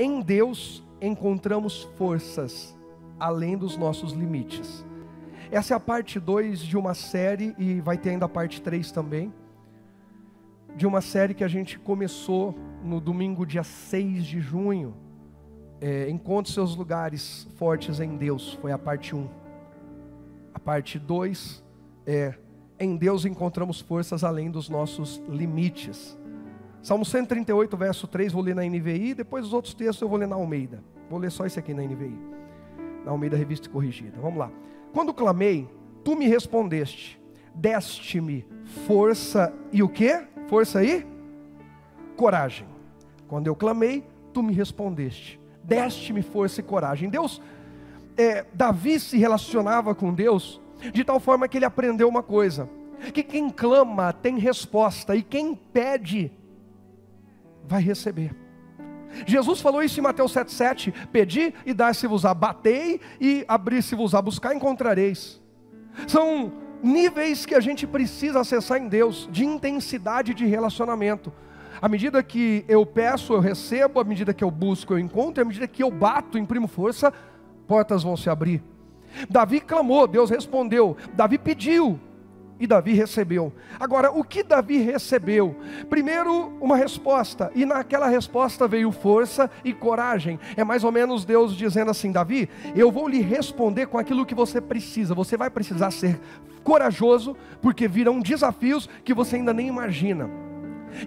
Em Deus encontramos forças além dos nossos limites. Essa é a parte 2 de uma série, e vai ter ainda a parte 3 também, de uma série que a gente começou no domingo dia 6 de junho. Encontre seus lugares fortes em Deus, foi a parte 1. A parte 2 é: em Deus encontramos forças além dos nossos limites. Salmo 138, verso 3, vou ler na NVI, depois os outros textos eu vou ler na Almeida. Vou ler só esse aqui na NVI, na Almeida Revista e Corrigida. Vamos lá. Quando clamei, tu me respondeste, deste-me força e o quê? Força e coragem. Quando eu clamei, tu me respondeste, deste-me força e coragem. Davi se relacionava com Deus de tal forma que ele aprendeu uma coisa: que quem clama tem resposta, e quem pede vai receber. Jesus falou isso em Mateus 7,7: pedi e dar-se-vos-á, batei e abrir-se-vos-á, buscar e encontrareis. São níveis que a gente precisa acessar em Deus, de intensidade de relacionamento. À medida que eu peço, eu recebo; à medida que eu busco, eu encontro; à medida que eu bato, imprimo força, portas vão se abrir. Davi clamou, Deus respondeu. Davi pediu e Davi recebeu. Agora, o que Davi recebeu? Primeiro, uma resposta, e naquela resposta veio força e coragem. É mais ou menos Deus dizendo assim: Davi, eu vou lhe responder com aquilo que você precisa. Você vai precisar ser corajoso, porque virão desafios que você ainda nem imagina.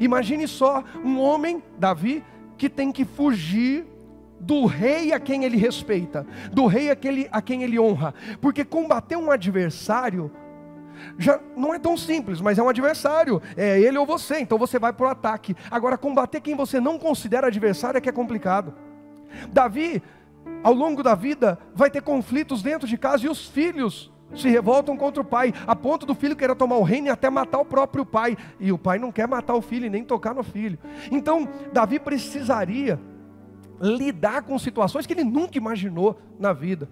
Imagine só um homem, Davi, que tem que fugir do rei a quem ele respeita, do rei a quem ele honra, porque combater um adversário já não é tão simples, mas é um adversário, é ele ou você, então você vai para o ataque. Agora, combater quem você não considera adversário é que é complicado. Davi, ao longo da vida, vai ter conflitos dentro de casa, e os filhos se revoltam contra o pai, a ponto do filho querer tomar o reino e até matar o próprio pai, e o pai não quer matar o filho e nem tocar no filho. Então, Davi precisaria lidar com situações que ele nunca imaginou na vida.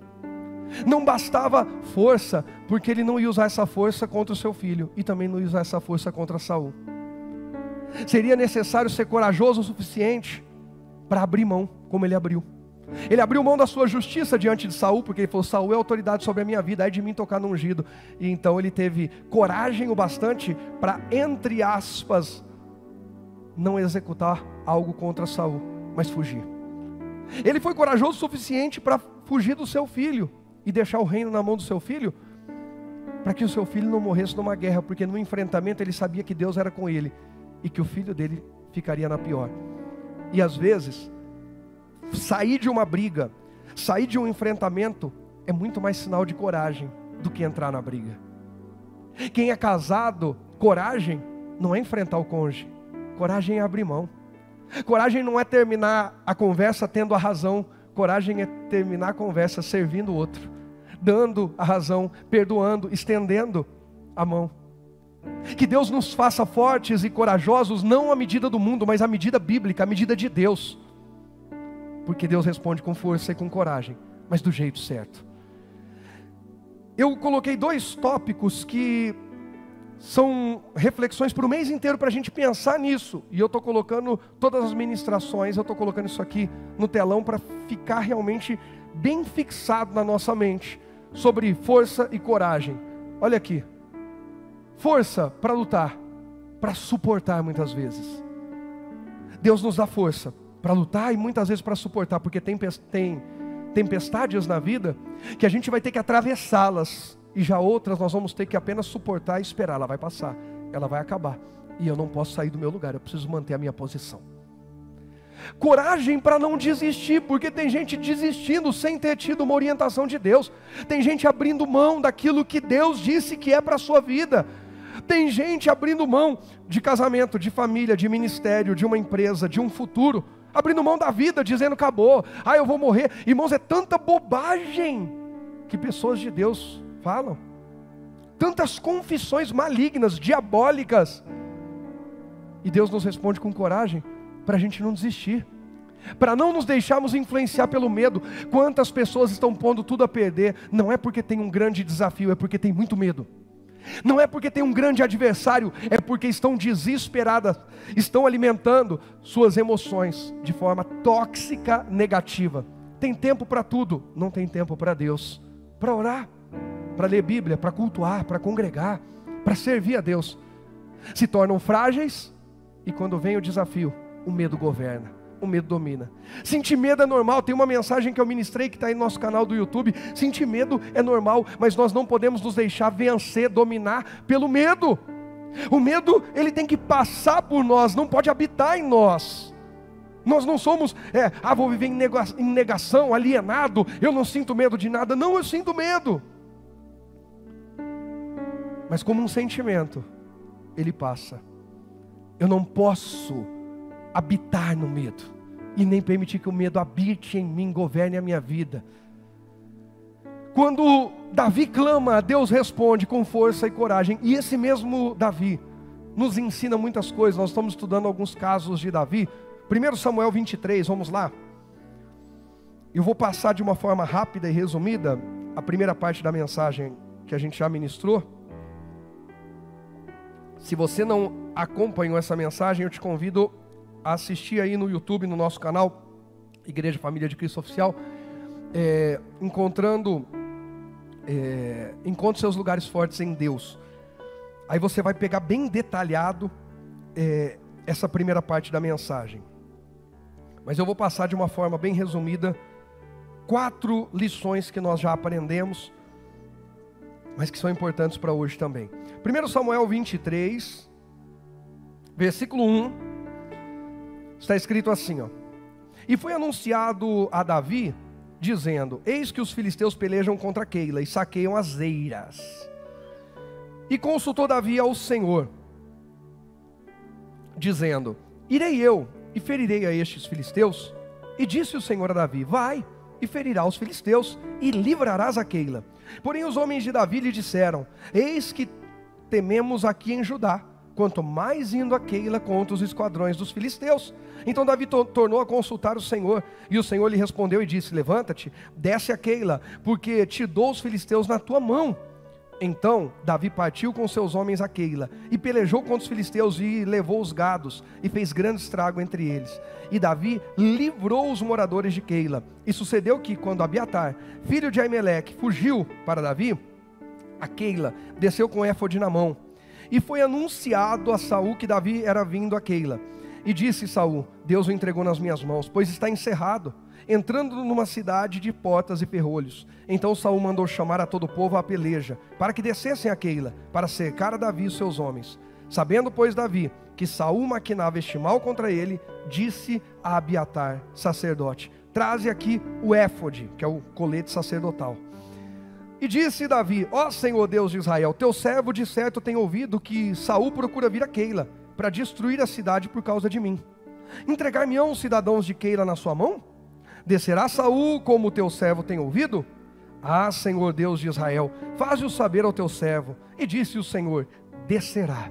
Não bastava força, porque ele não ia usar essa força contra o seu filho, e também não ia usar essa força contra Saul. Seria necessário ser corajoso o suficiente para abrir mão, como ele abriu. Ele abriu mão da sua justiça diante de Saul, porque ele falou: Saul é autoridade sobre a minha vida, é de mim tocar no ungido. E então ele teve coragem o bastante para, entre aspas, não executar algo contra Saul, mas fugir. Ele foi corajoso o suficiente para fugir do seu filho e deixar o reino na mão do seu filho, para que o seu filho não morresse numa guerra, porque no enfrentamento ele sabia que Deus era com ele e que o filho dele ficaria na pior. E às vezes, sair de uma briga, sair de um enfrentamento é muito mais sinal de coragem do que entrar na briga. Quem é casado, coragem não é enfrentar o cônjuge, coragem é abrir mão. Coragem não é terminar a conversa tendo a razão, coragem é terminar a conversa servindo o outro, dando a razão, perdoando, estendendo a mão. Que Deus nos faça fortes e corajosos, não à medida do mundo, mas à medida bíblica, à medida de Deus. Porque Deus responde com força e com coragem, mas do jeito certo. Eu coloquei 2 tópicos que são reflexões para o mês inteiro para a gente pensar nisso. E eu estou colocando todas as ministrações, eu estou colocando isso aqui no telão para ficar realmente bem fixado na nossa mente, sobre força e coragem. Olha aqui: força para lutar, para suportar muitas vezes. Deus nos dá força para lutar e muitas vezes para suportar, porque tem tempestades na vida que a gente vai ter que atravessá-las, e já outras nós vamos ter que apenas suportar e esperar. Ela vai passar, ela vai acabar, e eu não posso sair do meu lugar, eu preciso manter a minha posição. Coragem para não desistir, porque tem gente desistindo sem ter tido uma orientação de Deus. Tem gente abrindo mão daquilo que Deus disse que é para a sua vida. Tem gente abrindo mão de casamento, de família, de ministério, de uma empresa, de um futuro, abrindo mão da vida, dizendo: acabou, eu vou morrer. Irmãos, é tanta bobagem que pessoas de Deus falam, tantas confissões malignas, diabólicas, e Deus nos responde com coragem para a gente não desistir, para não nos deixarmos influenciar pelo medo. Quantas pessoas estão pondo tudo a perder, não é porque tem um grande desafio, é porque tem muito medo. Não é porque tem um grande adversário, é porque estão desesperadas, estão alimentando suas emoções de forma tóxica, negativa. Tem tempo para tudo, não tem tempo para Deus, para orar, para ler Bíblia, para cultuar, para congregar, para servir a Deus. Se tornam frágeis e quando vem o desafio, o medo governa, o medo domina. Sentir medo é normal, tem uma mensagem que eu ministrei que está aí no nosso canal do YouTube. Sentir medo é normal, mas nós não podemos nos deixar vencer, dominar pelo medo. O medo, ele tem que passar por nós, não pode habitar em nós. Nós não somos, vou viver em negação, alienado, eu não sinto medo de nada. Não, eu sinto medo. Mas como um sentimento, ele passa. Eu não posso habitar no medo, e nem permitir que o medo habite em mim, governe a minha vida. Quando Davi clama, Deus responde com força e coragem. E esse mesmo Davi nos ensina muitas coisas. Nós estamos estudando alguns casos de Davi. 1 Samuel 23, vamos lá. Eu vou passar de uma forma rápida e resumida a primeira parte da mensagem que a gente já ministrou. Se você não acompanhou essa mensagem, eu te convido a assistir aí no YouTube, no nosso canal, Igreja Família de Cristo Oficial, encontre seus lugares fortes em Deus. Aí você vai pegar bem detalhado essa primeira parte da mensagem. Mas eu vou passar de uma forma bem resumida 4 lições que nós já aprendemos, mas que são importantes para hoje também. 1 Samuel 23, versículo 1, está escrito assim, ó: E foi anunciado a Davi, dizendo: Eis que os filisteus pelejam contra Keila e saqueiam as eiras. E consultou Davi ao Senhor, dizendo: Irei eu e ferirei a estes filisteus? E disse o Senhor a Davi: Vai e ferirá os filisteus e livrarás a Keila. Porém os homens de Davi lhe disseram: Eis que tememos aqui em Judá, quanto mais indo a Keila contra os esquadrões dos filisteus. Então Davi tornou a consultar o Senhor, e o Senhor lhe respondeu e disse: Levanta-te, desce a Keila, porque te dou os filisteus na tua mão. Então Davi partiu com seus homens a Keila, e pelejou contra os filisteus, e levou os gados, e fez grande estrago entre eles. E Davi livrou os moradores de Keila. E sucedeu que, quando Abiatar, filho de Aimeleque, fugiu para Davi, a Keila desceu com éfode na mão. E foi anunciado a Saul que Davi era vindo a Keila. E disse Saul: Deus o entregou nas minhas mãos, pois está encerrado, entrando numa cidade de portas e ferrolhos. Então Saul mandou chamar a todo o povo à peleja, para que descessem a Keila, para cercar a Davi e os seus homens. Sabendo, pois, Davi que Saul maquinava este mal contra ele, disse a Abiatar, sacerdote: Traze aqui o éfode, que é o colete sacerdotal. E disse Davi: Ó Senhor Deus de Israel, teu servo de certo tem ouvido que Saul procura vir a Keila, para destruir a cidade por causa de mim. Entregar-me-ão os cidadãos de Keila na sua mão? Descerá Saul como o teu servo tem ouvido? Ah, Senhor Deus de Israel, faze-o saber ao teu servo. E disse o Senhor: Descerá.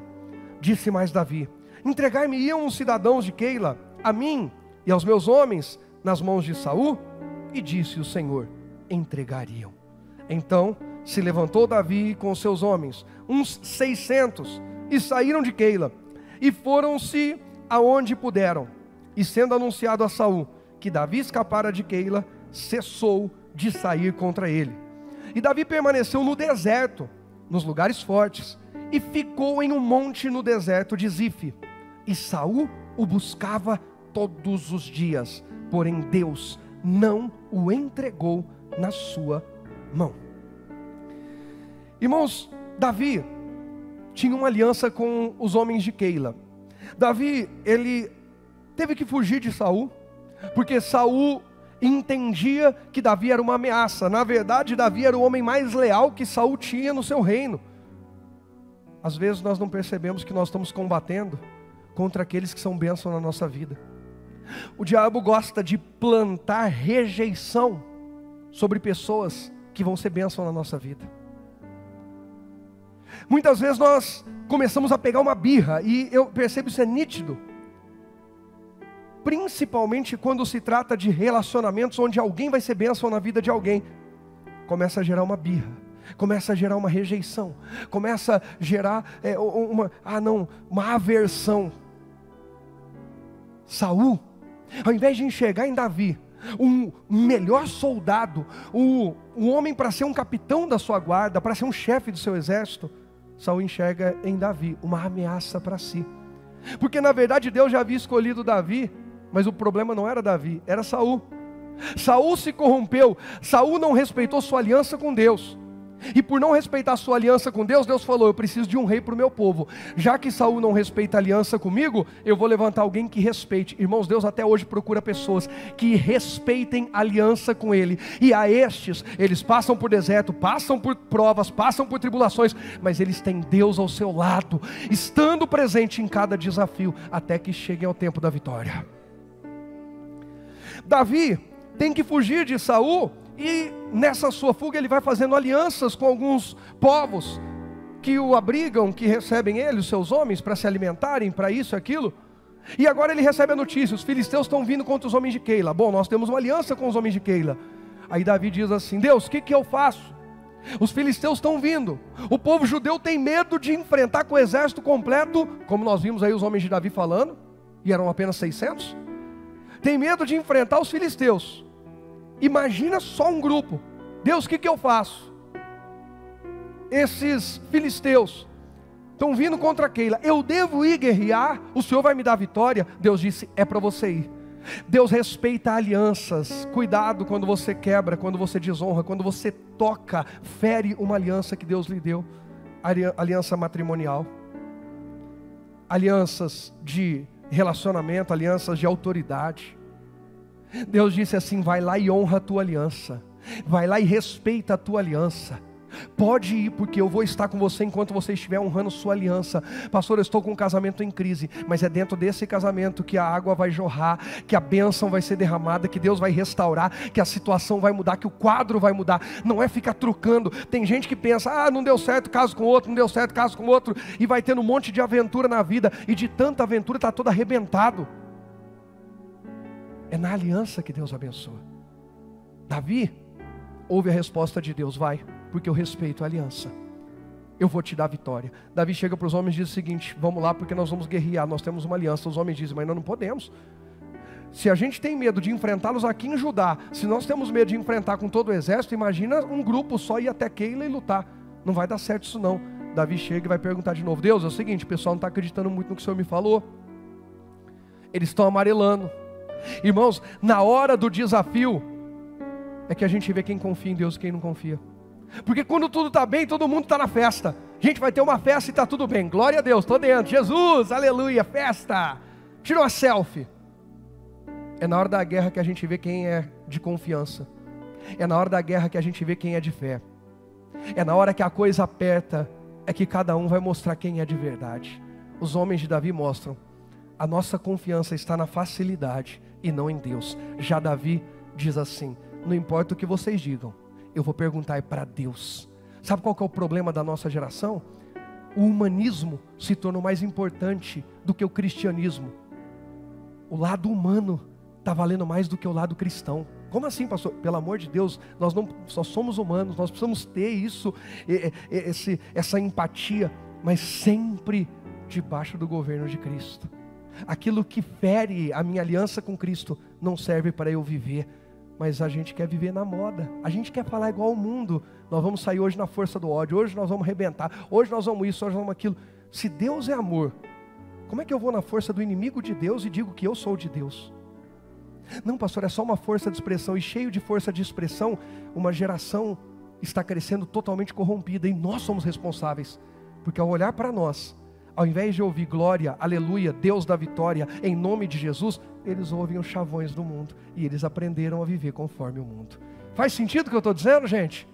Disse mais Davi: Entregar-me-iam os cidadãos de Keila, a mim e aos meus homens, nas mãos de Saul? E disse o Senhor: Entregariam. Então se levantou Davi com os seus homens, uns 600, e saíram de Keila, e foram-se aonde puderam. E sendo anunciado a Saul que Davi escapara de Keila, cessou de sair contra ele. E Davi permaneceu no deserto, nos lugares fortes, e ficou em um monte no deserto de Zife. E Saul o buscava todos os dias, porém Deus não o entregou na sua mão. Irmãos, Davi tinha uma aliança com os homens de Keila. Davi, ele teve que fugir de Saul, porque Saul entendia que Davi era uma ameaça. Na verdade, Davi era o homem mais leal que Saul tinha no seu reino. Às vezes nós não percebemos que nós estamos combatendo contra aqueles que são bênção na nossa vida. O diabo gosta de plantar rejeição sobre pessoas que vão ser bênção na nossa vida. Muitas vezes nós começamos a pegar uma birra, e eu percebo isso é nítido, principalmente quando se trata de relacionamentos onde alguém vai ser bênção na vida de alguém. Começa a gerar uma birra, começa a gerar uma rejeição, começa a gerar uma aversão. Saul, ao invés de enxergar em Davi um melhor soldado, um homem para ser um capitão da sua guarda, para ser um chefe do seu exército, Saul enxerga em Davi uma ameaça para si. Porque na verdade Deus já havia escolhido Davi, mas o problema não era Davi, era Saul. Saul se corrompeu, Saul não respeitou sua aliança com Deus. E por não respeitar sua aliança com Deus, Deus falou: eu preciso de um rei para o meu povo. Já que Saul não respeita a aliança comigo, eu vou levantar alguém que respeite. Irmãos, Deus até hoje procura pessoas que respeitem a aliança com Ele. E a estes, eles passam por deserto, passam por provas, passam por tribulações, mas eles têm Deus ao seu lado, estando presente em cada desafio, até que cheguem ao tempo da vitória. Davi tem que fugir de Saul. E nessa sua fuga ele vai fazendo alianças com alguns povos que o abrigam, que recebem ele, os seus homens, para se alimentarem, para isso e aquilo. E agora ele recebe a notícia: os filisteus estão vindo contra os homens de Keila. Bom, nós temos uma aliança com os homens de Keila. Aí Davi diz assim: Deus, o que eu faço? Os filisteus estão vindo. O povo judeu tem medo de enfrentar com o exército completo, como nós vimos aí os homens de Davi falando, e eram apenas 600. Tem medo de enfrentar os filisteus. Imagina só um grupo. Deus, o que eu faço? Esses filisteus estão vindo contra Keila. Eu devo ir guerrear? O Senhor vai me dar vitória? Deus disse: é para você ir. Deus respeita alianças. Cuidado quando você quebra, quando você desonra, quando você toca, fere uma aliança que Deus lhe deu. Aliança matrimonial, alianças de relacionamento, alianças de autoridade. Deus disse assim: vai lá e honra a tua aliança, vai lá e respeita a tua aliança. Pode ir, porque eu vou estar com você enquanto você estiver honrando sua aliança. Pastor, eu estou com um casamento em crise, mas é dentro desse casamento que a água vai jorrar, que a bênção vai ser derramada, que Deus vai restaurar, que a situação vai mudar, que o quadro vai mudar. Não é ficar trucando. Tem gente que pensa: não deu certo, caso com outro, não deu certo, caso com outro, e vai tendo um monte de aventura na vida, e de tanta aventura está todo arrebentado. É na aliança que Deus abençoa. Davi ouve a resposta de Deus: vai, porque eu respeito a aliança, eu vou te dar a vitória. Davi chega para os homens e diz o seguinte: vamos lá, porque nós vamos guerrear, nós temos uma aliança. Os homens dizem: mas nós não podemos. Se a gente tem medo de enfrentá-los aqui em Judá, se nós temos medo de enfrentar com todo o exército, imagina um grupo só ir até Keila e lutar. Não vai dar certo isso não. Davi chega e vai perguntar de novo: Deus, é o seguinte, o pessoal não está acreditando muito no que o Senhor me falou, eles estão amarelando. Irmãos, na hora do desafio é que a gente vê quem confia em Deus e quem não confia. Porque quando tudo está bem, todo mundo está na festa. A gente vai ter uma festa e está tudo bem. Glória a Deus, estou dentro. Jesus, aleluia, festa. Tira uma selfie. É na hora da guerra que a gente vê quem é de confiança. É na hora da guerra que a gente vê quem é de fé. É na hora que a coisa aperta, é que cada um vai mostrar quem é de verdade. Os homens de Davi mostram: a nossa confiança está na facilidade e não em Deus. Já Davi diz assim: não importa o que vocês digam, eu vou perguntar para Deus. Sabe qual que é o problema da nossa geração? O humanismo se tornou mais importante do que o cristianismo. O lado humano está valendo mais do que o lado cristão. Como assim, pastor? Pelo amor de Deus, nós não só somos humanos, nós precisamos ter isso, essa empatia, mas sempre debaixo do governo de Cristo. Aquilo que fere a minha aliança com Cristo não serve para eu viver, mas a gente quer viver na moda, a gente quer falar igual ao mundo. Nós vamos sair hoje na força do ódio, hoje nós vamos arrebentar, hoje nós vamos isso, hoje nós vamos aquilo. Se Deus é amor, como é que eu vou na força do inimigo de Deus e digo que eu sou de Deus? Não, pastor, é só uma força de expressão, e cheio de força de expressão, uma geração está crescendo totalmente corrompida, e nós somos responsáveis, porque ao olhar para nós, ao invés de ouvir glória, aleluia, Deus da vitória, em nome de Jesus, eles ouvem os chavões do mundo, e eles aprenderam a viver conforme o mundo. Faz sentido o que eu estou dizendo, gente?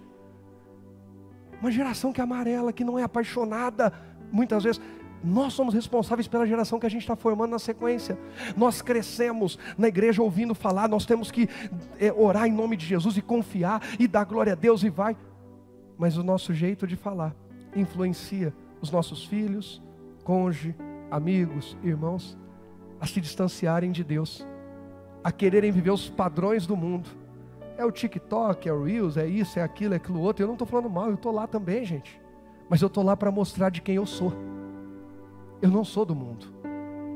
Uma geração que é amarela, que não é apaixonada, muitas vezes. Nós somos responsáveis pela geração que a gente está formando na sequência. Nós crescemos na igreja ouvindo falar, nós temos que orar em nome de Jesus e confiar e dar glória a Deus e vai. Mas o nosso jeito de falar influencia os nossos filhos, cônjuge, amigos, irmãos, a se distanciarem de Deus, a quererem viver os padrões do mundo. É o TikTok, é o Reels, é isso, é aquilo outro. Eu não estou falando mal, eu estou lá também, gente. Mas eu estou lá para mostrar de quem eu sou. Eu não sou do mundo.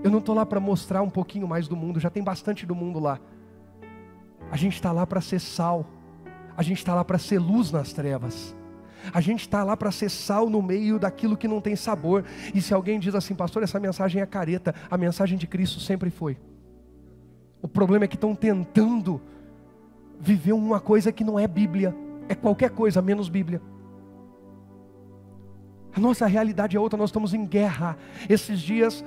Eu não estou lá para mostrar um pouquinho mais do mundo, já tem bastante do mundo lá. A gente está lá para ser sal. A gente está lá para ser luz nas trevas. A gente está lá para ser sal no meio daquilo que não tem sabor. E se alguém diz assim, pastor, essa mensagem é careta, a mensagem de Cristo sempre foi. O problema é que estão tentando viver uma coisa que não é Bíblia. É qualquer coisa menos Bíblia. A nossa realidade é outra, nós estamos em guerra. Esses dias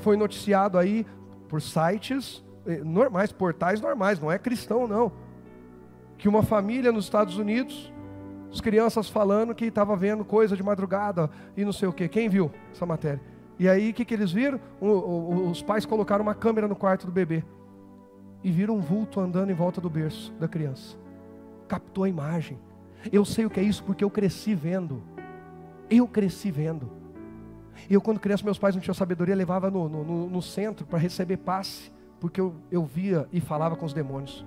foi noticiado aí por sites normais, portais normais, não é cristão não, que uma família nos Estados Unidos, as crianças falando que estava vendo coisa de madrugada e não sei o que. Quem viu essa matéria? E aí o que eles viram? Os pais colocaram uma câmera no quarto do bebê e viram um vulto andando em volta do berço da criança. Captou a imagem. Eu sei o que é isso porque eu cresci vendo. Eu quando criança, meus pais não tinham sabedoria, levava no centro para receber passe, porque eu via e falava com os demônios.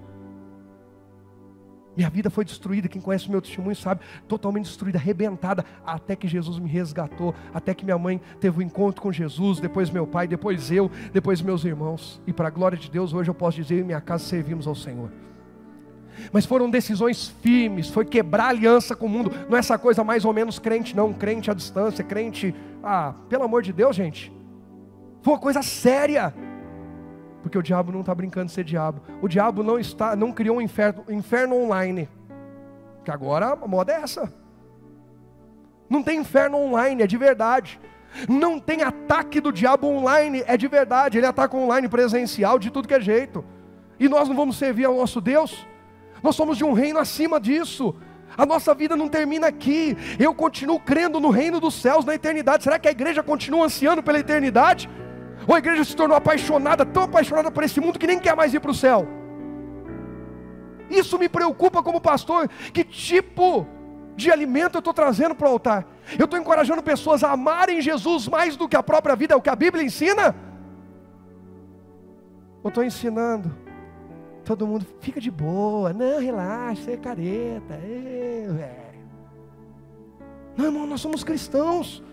Minha vida foi destruída, quem conhece o meu testemunho sabe, totalmente destruída, arrebentada, até que Jesus me resgatou, até que minha mãe teve um encontro com Jesus, depois meu pai, depois eu, depois meus irmãos, e para a glória de Deus, hoje eu posso dizer, eu e minha casa servimos ao Senhor. Mas foram decisões firmes, foi quebrar aliança com o mundo, não é essa coisa mais ou menos crente não, crente à distância, crente, pelo amor de Deus gente, foi uma coisa séria. Porque o diabo não está brincando de ser diabo. O diabo não criou um inferno online. Que agora a moda é essa. Não tem inferno online, é de verdade. Não tem ataque do diabo online, é de verdade. Ele ataca online, presencial, de tudo que é jeito. E nós não vamos servir ao nosso Deus? Nós somos de um reino acima disso. A nossa vida não termina aqui. Eu continuo crendo no reino dos céus, na eternidade. Será que a igreja continua ansiando pela eternidade? Ou a igreja se tornou apaixonada, tão apaixonada por esse mundo que nem quer mais ir para o céu? Isso me preocupa como pastor. Que tipo de alimento eu estou trazendo para o altar? Eu estou encorajando pessoas a amarem Jesus mais do que a própria vida, é o que a Bíblia ensina? Eu estou ensinando todo mundo, fica de boa, não, relaxa, você é careta, velho. Não, irmão, nós somos cristãos,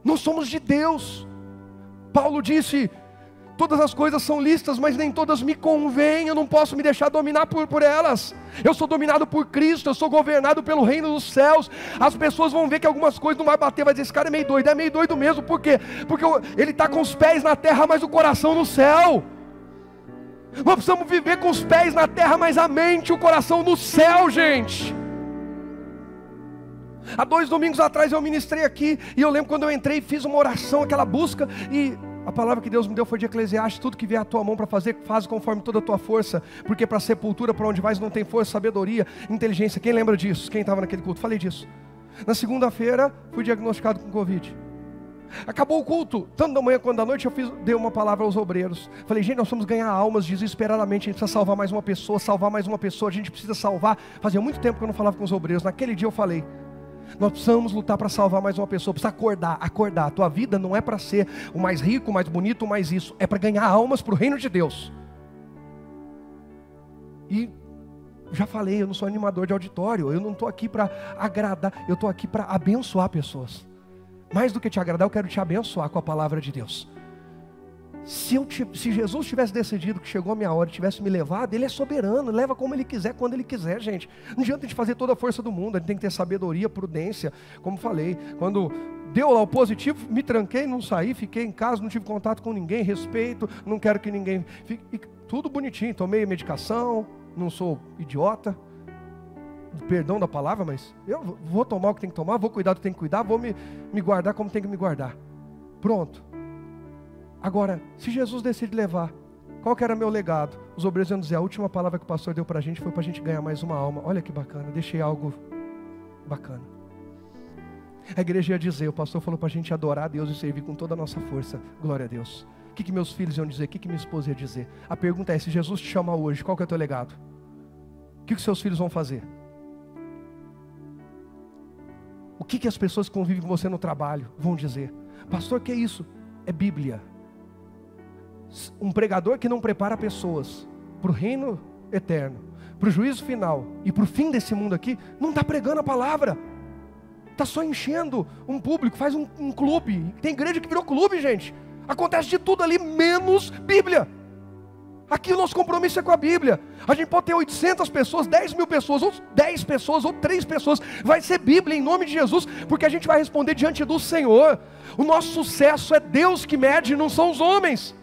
nós somos de Deus. Paulo disse, todas as coisas são lícitas, mas nem todas me convêm, eu não posso me deixar dominar por elas. Eu sou dominado por Cristo, eu sou governado pelo reino dos céus. As pessoas vão ver que algumas coisas não vai bater, vai dizer, esse cara é meio doido mesmo. Por quê? Porque ele está com os pés na terra, mas o coração no céu. Nós precisamos viver com os pés na terra, mas a mente e o coração no céu, gente. Há 2 domingos atrás eu ministrei aqui, e eu lembro quando eu entrei, fiz uma oração, aquela busca, e a palavra que Deus me deu foi de Eclesiastes, tudo que vier à tua mão para fazer, faz conforme toda a tua força, porque para a sepultura, para onde vais, não tem força, sabedoria, inteligência. Quem lembra disso? Quem estava naquele culto? Falei disso. Na segunda-feira, fui diagnosticado com Covid. Acabou o culto, tanto da manhã quanto da noite, dei uma palavra aos obreiros. Falei, gente, nós vamos ganhar almas desesperadamente, a gente precisa salvar mais uma pessoa, a gente precisa salvar. Fazia muito tempo que eu não falava com os obreiros, naquele dia eu falei, nós precisamos lutar para salvar mais uma pessoa, precisa acordar, a tua vida não é para ser o mais rico, o mais bonito, o mais isso, é para ganhar almas para o reino de Deus. E já falei, eu não sou animador de auditório, eu não estou aqui para agradar, eu estou aqui para abençoar pessoas. Mais do que te agradar, eu quero te abençoar com a palavra de Deus. Se Jesus tivesse decidido que chegou a minha hora e tivesse me levado, Ele é soberano, leva como Ele quiser, quando Ele quiser, gente. Não adianta a gente fazer toda a força do mundo, a gente tem que ter sabedoria, prudência, como falei. Quando deu lá o positivo, me tranquei, não saí, fiquei em casa, não tive contato com ninguém, respeito, não quero que ninguém fique, tudo bonitinho, tomei medicação, não sou idiota, perdão da palavra, mas eu vou tomar o que tem que tomar, vou cuidar do que tem que cuidar, vou me guardar como tem que me guardar. Pronto. Agora, se Jesus decide levar, qual que era meu legado? Os obreiros iam dizer, a última palavra que o pastor deu para a gente foi para a gente ganhar mais uma alma. Olha que bacana, deixei algo bacana. A igreja ia dizer, o pastor falou para a gente adorar a Deus e servir com toda a nossa força. Glória a Deus. O que meus filhos iam dizer? O que minha esposa ia dizer? A pergunta é, se Jesus te chama hoje, qual que é o teu legado? O que seus filhos vão fazer? O que as pessoas que convivem com você no trabalho vão dizer? Pastor, que é isso? É Bíblia. Um pregador que não prepara pessoas para o reino eterno, para o juízo final e para o fim desse mundo aqui, não está pregando a palavra. Está só enchendo um público, faz um clube. Tem igreja que virou clube, gente. Acontece de tudo ali, menos Bíblia. Aqui o nosso compromisso é com a Bíblia. A gente pode ter 800 pessoas, 10 mil pessoas, ou 10 pessoas, ou 3 pessoas. Vai ser Bíblia em nome de Jesus, porque a gente vai responder diante do Senhor. O nosso sucesso é Deus que mede, não são os homens.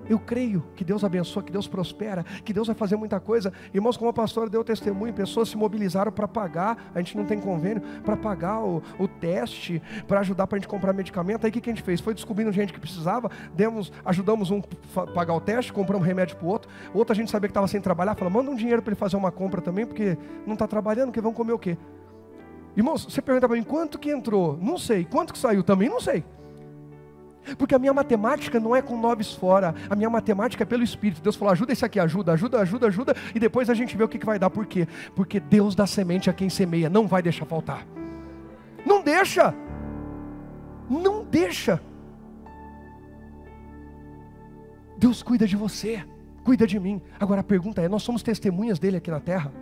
Eu creio que Deus abençoa, que Deus prospera, que Deus vai fazer muita coisa. Irmãos, como a pastora deu testemunho, pessoas se mobilizaram para pagar, a gente não tem convênio, para pagar o teste, para ajudar para a gente comprar medicamento. Aí o que a gente fez? Foi descobrindo gente que precisava, ajudamos um a pagar o teste, compramos remédio para o outro a gente sabia que estava sem trabalhar, falou, manda um dinheiro para ele fazer uma compra também, porque não está trabalhando, que vão comer o quê? Irmãos, você pergunta para mim, quanto que entrou? Não sei. Quanto que saiu? Também não sei. Porque a minha matemática não é com 9 fora, a minha matemática é pelo Espírito. Deus falou, ajuda esse aqui, ajuda, e depois a gente vê o que vai dar. Por quê? Porque Deus dá semente a quem semeia, não vai deixar faltar. Não deixa. Não deixa. Deus cuida de você, cuida de mim. Agora a pergunta é, nós somos testemunhas dele aqui na terra?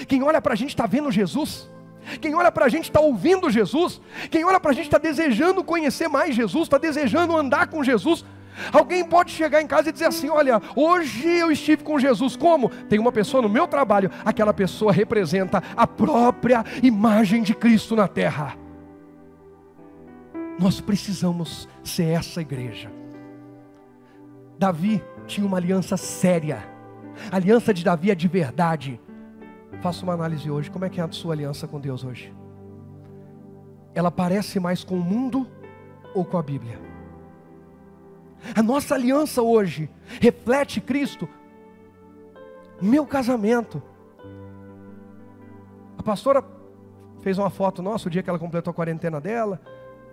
Quem olha para a gente está vendo Jesus? Quem olha para a gente está ouvindo Jesus. Quem olha para a gente está desejando conhecer mais Jesus, está desejando andar com Jesus. Alguém pode chegar em casa e dizer assim, olha, hoje eu estive com Jesus. Como? Tem uma pessoa no meu trabalho, aquela pessoa representa a própria imagem de Cristo na terra. Nós precisamos ser essa igreja. Davi tinha uma aliança séria. A aliança de Davi é de verdade. Faça uma análise hoje, como é que é a sua aliança com Deus hoje? Ela parece mais com o mundo ou com a Bíblia? A nossa aliança hoje reflete Cristo? Meu casamento. A pastora fez uma foto nossa, o dia que ela completou a quarentena dela,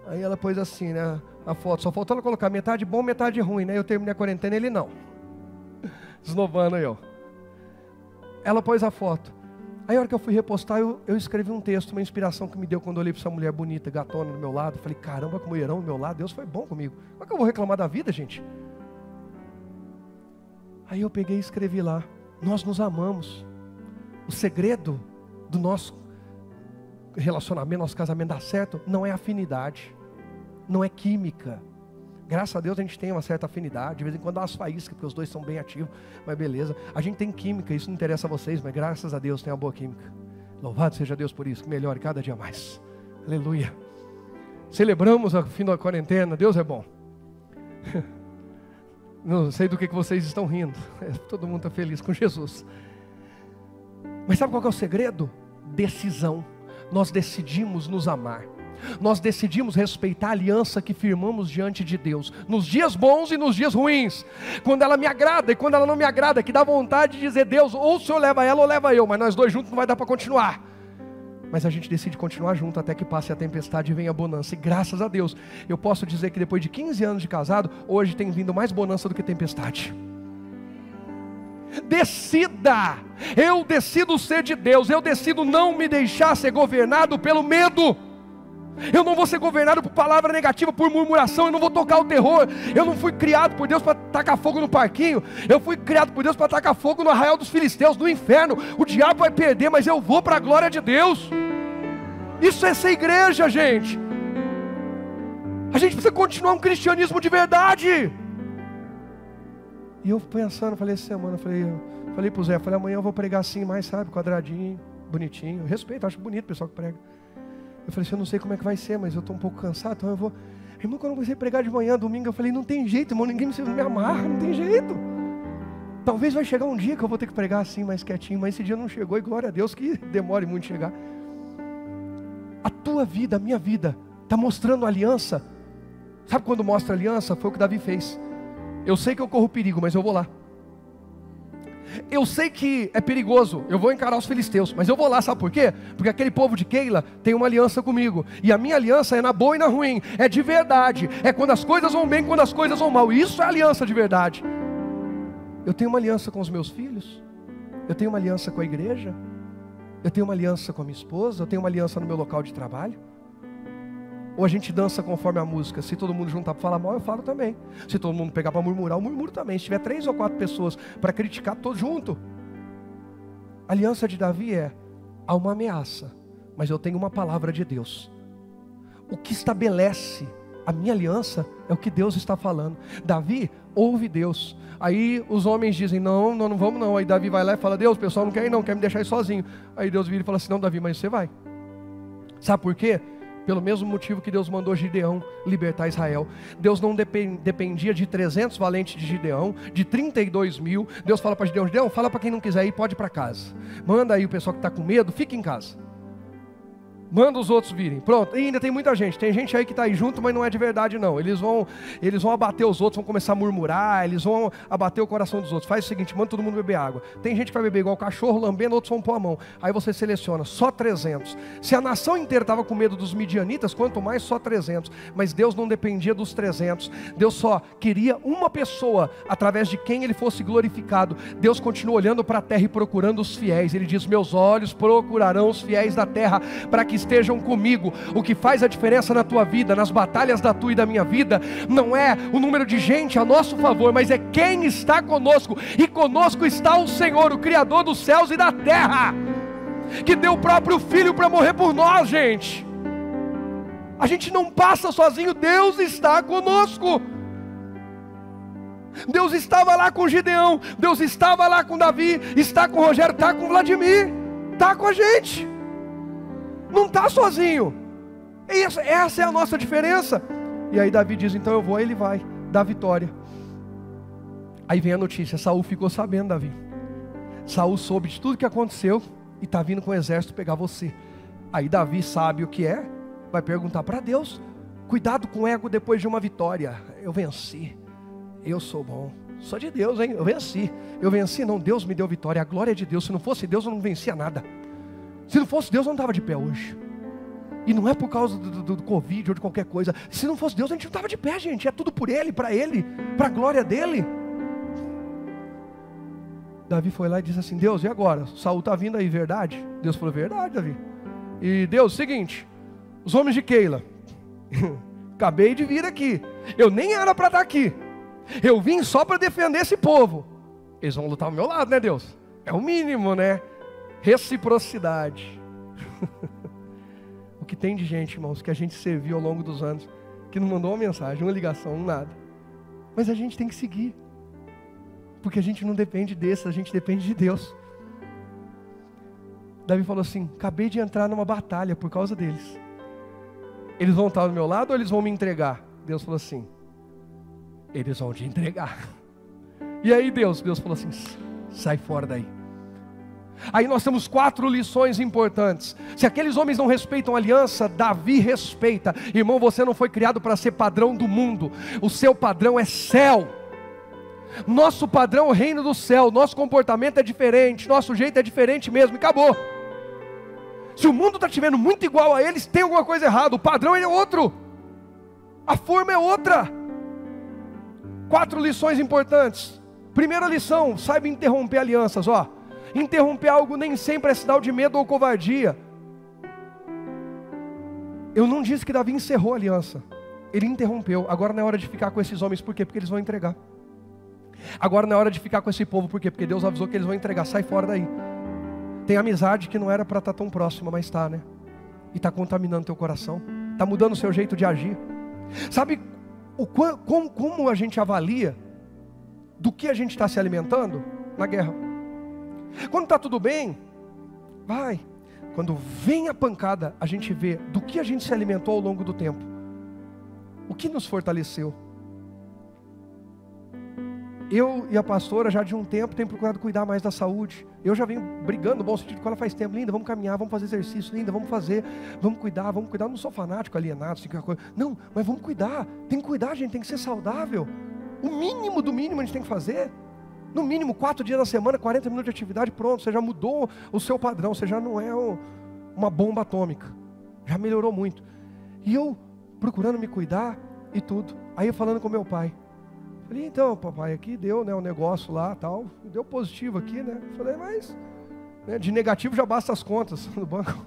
aí ela pôs assim, né, a foto, só faltando colocar metade bom, metade ruim, né? Eu terminei a quarentena, ele não. Esnovando eu. Ela pôs a foto. Aí a hora que eu fui repostar, eu escrevi um texto, uma inspiração que me deu quando eu olhei para essa mulher bonita, gatona do meu lado. Falei, caramba, que mulherão do meu lado, Deus foi bom comigo. Como é que eu vou reclamar da vida, gente? Aí eu peguei e escrevi lá, nós nos amamos. O segredo do nosso relacionamento, nosso casamento dar certo, não é afinidade, não é química. Graças a Deus a gente tem uma certa afinidade, de vez em quando dá umas faíscas, porque os dois são bem ativos, mas beleza. A gente tem química, isso não interessa a vocês, mas graças a Deus tem uma boa química. Louvado seja Deus por isso, que melhore cada dia mais. Aleluia. Celebramos o fim da quarentena, Deus é bom. Não sei do que vocês estão rindo, todo mundo está feliz com Jesus. Mas sabe qual que é o segredo? Decisão. Nós decidimos nos amar. Nós decidimos respeitar a aliança que firmamos diante de Deus, nos dias bons e nos dias ruins, quando ela me agrada e quando ela não me agrada, que dá vontade de dizer, Deus, ou o Senhor leva ela ou leva eu, mas nós dois juntos não vai dar para continuar. Mas a gente decide continuar junto até que passe a tempestade e venha a bonança. E graças a Deus, eu posso dizer que depois de 15 anos de casado, hoje tem vindo mais bonança do que tempestade. Decida, eu decido ser de Deus, eu decido não me deixar ser governado pelo medo. Eu não vou ser governado por palavra negativa, por murmuração, eu não vou tocar o terror. Eu não fui criado por Deus para tacar fogo no parquinho. Eu fui criado por Deus para tacar fogo no arraial dos filisteus, no inferno. O diabo vai perder, mas eu vou para a glória de Deus. Isso é ser igreja, gente. A gente precisa continuar um cristianismo de verdade. E eu pensando, falei essa semana, falei pro Zé, amanhã eu vou pregar assim, mais, sabe, quadradinho, bonitinho. Respeito, acho bonito o pessoal que prega. Eu falei assim, eu não sei como é que vai ser, mas eu estou um pouco cansado, então eu vou. Irmão, quando eu comecei a pregar de manhã, domingo, eu falei, não tem jeito, irmão, ninguém me amarra, não tem jeito. Talvez vai chegar um dia que eu vou ter que pregar assim, mais quietinho, mas esse dia não chegou, e glória a Deus que demore muito chegar. A tua vida, a minha vida, está mostrando aliança. Sabe quando mostra aliança? Foi o que Davi fez. Eu sei que eu corro perigo, mas eu vou lá. Eu sei que é perigoso, eu vou encarar os filisteus, mas eu vou lá, sabe por quê? Porque aquele povo de Keila tem uma aliança comigo, e a minha aliança é na boa e na ruim, é de verdade, é quando as coisas vão bem, quando as coisas vão mal, isso é aliança de verdade. Eu tenho uma aliança com os meus filhos, eu tenho uma aliança com a igreja, eu tenho uma aliança com a minha esposa, eu tenho uma aliança no meu local de trabalho. Ou a gente dança conforme a música? Se todo mundo juntar para falar mal, eu falo também. Se todo mundo pegar para murmurar, eu murmuro também. Se tiver 3 ou 4 pessoas para criticar, todos junto. A aliança de Davi há uma ameaça, mas eu tenho uma palavra de Deus. O que estabelece a minha aliança é o que Deus está falando. Davi ouve Deus. Aí os homens dizem, não vamos não. Aí Davi vai lá e fala, Deus, o pessoal não quer ir não, quer me deixar ir sozinho. Aí Deus vira e fala assim, não Davi, mas você vai. Sabe por quê? Pelo mesmo motivo que Deus mandou Gideão libertar Israel. Deus não dependia de 300 valentes de Gideão, de 32 mil. Deus fala para Gideão, Gideão, fala para quem não quiser ir, pode ir para casa. Manda aí o pessoal que está com medo, fica em casa. Manda os outros virem. Pronto, e ainda tem muita gente. Tem gente aí que está aí junto, mas não é de verdade não. Eles vão abater os outros, vão começar a murmurar, eles vão abater o coração dos outros. Faz o seguinte, manda todo mundo beber água. Tem gente que vai beber igual cachorro, lambendo, outros vão pôr a mão. Aí você seleciona, só 300. Se a nação inteira estava com medo dos midianitas, quanto mais só 300. Mas Deus não dependia dos 300. Deus só queria uma pessoa, através de quem Ele fosse glorificado. Deus continua olhando para a terra e procurando os fiéis. Ele diz, meus olhos procurarão os fiéis da terra, para que estejam comigo. O que faz a diferença na tua vida, nas batalhas da tua e da minha vida, não é o número de gente a nosso favor, mas é quem está conosco. E conosco está o Senhor, o Criador dos céus e da terra, que deu o próprio Filho para morrer por nós, gente. A gente não passa sozinho, Deus está conosco. Deus estava lá com Gideão, Deus estava lá com Davi, está com Rogério, está com Vladimir, está com a gente. Não está sozinho. Essa é a nossa diferença. E aí Davi diz, então eu vou. Aí ele vai, dá vitória. Aí vem a notícia, Saul ficou sabendo, Davi. Saul soube de tudo que aconteceu e está vindo com o exército pegar você. Aí Davi sabe o que é, vai perguntar para Deus. Cuidado com o ego depois de uma vitória. Eu venci, eu sou bom, sou de Deus, hein? Eu venci, não, Deus me deu vitória, a glória é de Deus. Se não fosse Deus eu não vencia nada. Se não fosse Deus, eu não estava de pé hoje. E não é por causa do Covid ou de qualquer coisa. Se não fosse Deus, a gente não estava de pé, gente. É tudo por Ele, para a glória dEle. Davi foi lá e disse assim, Deus, e agora? Saul está vindo aí, verdade? Deus falou, verdade, Davi. E Deus, seguinte, os homens de Keila, acabei de vir aqui. Eu nem era para estar aqui. Eu vim só para defender esse povo. Eles vão lutar ao meu lado, né, Deus? É o mínimo, né? Reciprocidade. O que tem de gente, irmãos, que a gente serviu ao longo dos anos, que não mandou uma mensagem, uma ligação, nada. Mas a gente tem que seguir, porque a gente não depende desses, a gente depende de Deus. Davi falou assim, acabei de entrar numa batalha por causa deles. Eles vão estar do meu lado ou eles vão me entregar? Deus falou assim, eles vão te entregar. E aí Deus falou assim, sai fora daí. Aí nós temos 4 lições importantes. Se aqueles homens não respeitam a aliança, Davi respeita. Irmão, você não foi criado para ser padrão do mundo. O seu padrão é céu. Nosso padrão é o reino do céu. Nosso comportamento é diferente, nosso jeito é diferente mesmo, e acabou. Se o mundo está te vendo muito igual a eles, tem alguma coisa errada. O padrão é outro, a forma é outra. 4 lições importantes. Primeira lição, saiba interromper alianças. Interromper algo nem sempre é sinal de medo ou covardia. Eu não disse que Davi encerrou a aliança. Ele interrompeu. Agora não é hora de ficar com esses homens. Por quê? Porque eles vão entregar. Agora não é hora de ficar com esse povo. Por quê? Porque Deus avisou que eles vão entregar. Sai fora daí. Tem amizade que não era para estar tão próxima, mas está, né? E está contaminando teu coração. Está mudando o seu jeito de agir. Sabe como a gente avalia do que a gente está se alimentando? Na guerra. Quando está tudo bem, vai. Quando vem a pancada, a gente vê do que a gente se alimentou ao longo do tempo. O que nos fortaleceu. Eu e a pastora já de um tempo tem procurado cuidar mais da saúde. Eu já venho brigando no bom sentido com ela faz tempo. Linda, vamos caminhar, vamos fazer exercício. Linda, vamos cuidar. Eu não sou fanático, alienado, assim, coisa. Não, mas vamos cuidar. Tem que cuidar, gente, tem que ser saudável. O mínimo do mínimo a gente tem que fazer. No mínimo 4 dias na semana, 40 minutos de atividade, pronto. Você já mudou o seu padrão. Você já não é uma bomba atômica. Já melhorou muito. E eu procurando me cuidar e tudo. Aí eu falando com meu pai. Falei, então papai, aqui deu, né, um negócio lá, tal. Deu positivo aqui, né. Falei, mas né, de negativo já basta as contas do banco.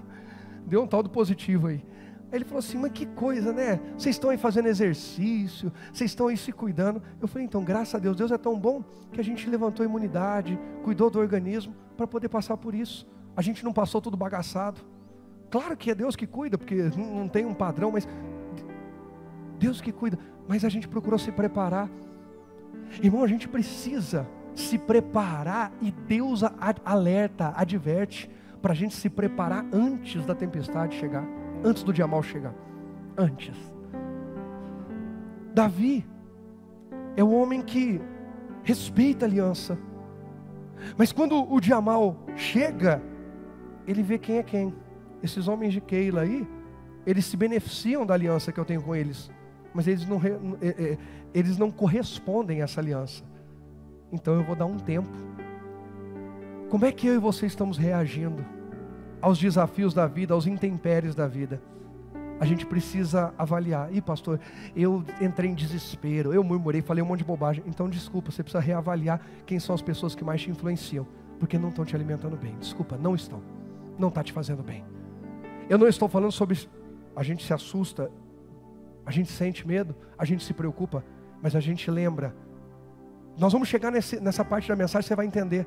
Deu um tal do positivo aí. Aí ele falou assim, mas que coisa, né? Vocês estão aí fazendo exercício, vocês estão aí se cuidando. Eu falei, então, graças a Deus, Deus é tão bom que a gente levantou a imunidade, cuidou do organismo para poder passar por isso. A gente não passou tudo bagaçado. Claro que é Deus que cuida, porque não tem um padrão, mas Deus que cuida. Mas a gente procurou se preparar. Irmão, a gente precisa se preparar e Deus alerta, adverte, para a gente se preparar antes da tempestade chegar. Antes do dia mau chegar. Antes. Davi é o homem que respeita a aliança. Mas quando o dia mau chega, ele vê quem é quem. Esses homens de Keila aí, eles se beneficiam da aliança que eu tenho com eles. Mas eles não correspondem a essa aliança. Então eu vou dar um tempo. Como é que eu e você estamos reagindo aos desafios da vida, aos intempéries da vida? A gente precisa avaliar. Ih, pastor, eu entrei em desespero, eu murmurei, falei um monte de bobagem. Então desculpa, você precisa reavaliar quem são as pessoas que mais te influenciam, porque não estão te alimentando bem. Desculpa, não estão. Não está te fazendo bem. Eu não estou falando sobre... A gente se assusta, a gente sente medo, a gente se preocupa, mas a gente lembra. Nós vamos chegar nessa parte da mensagem, você vai entender.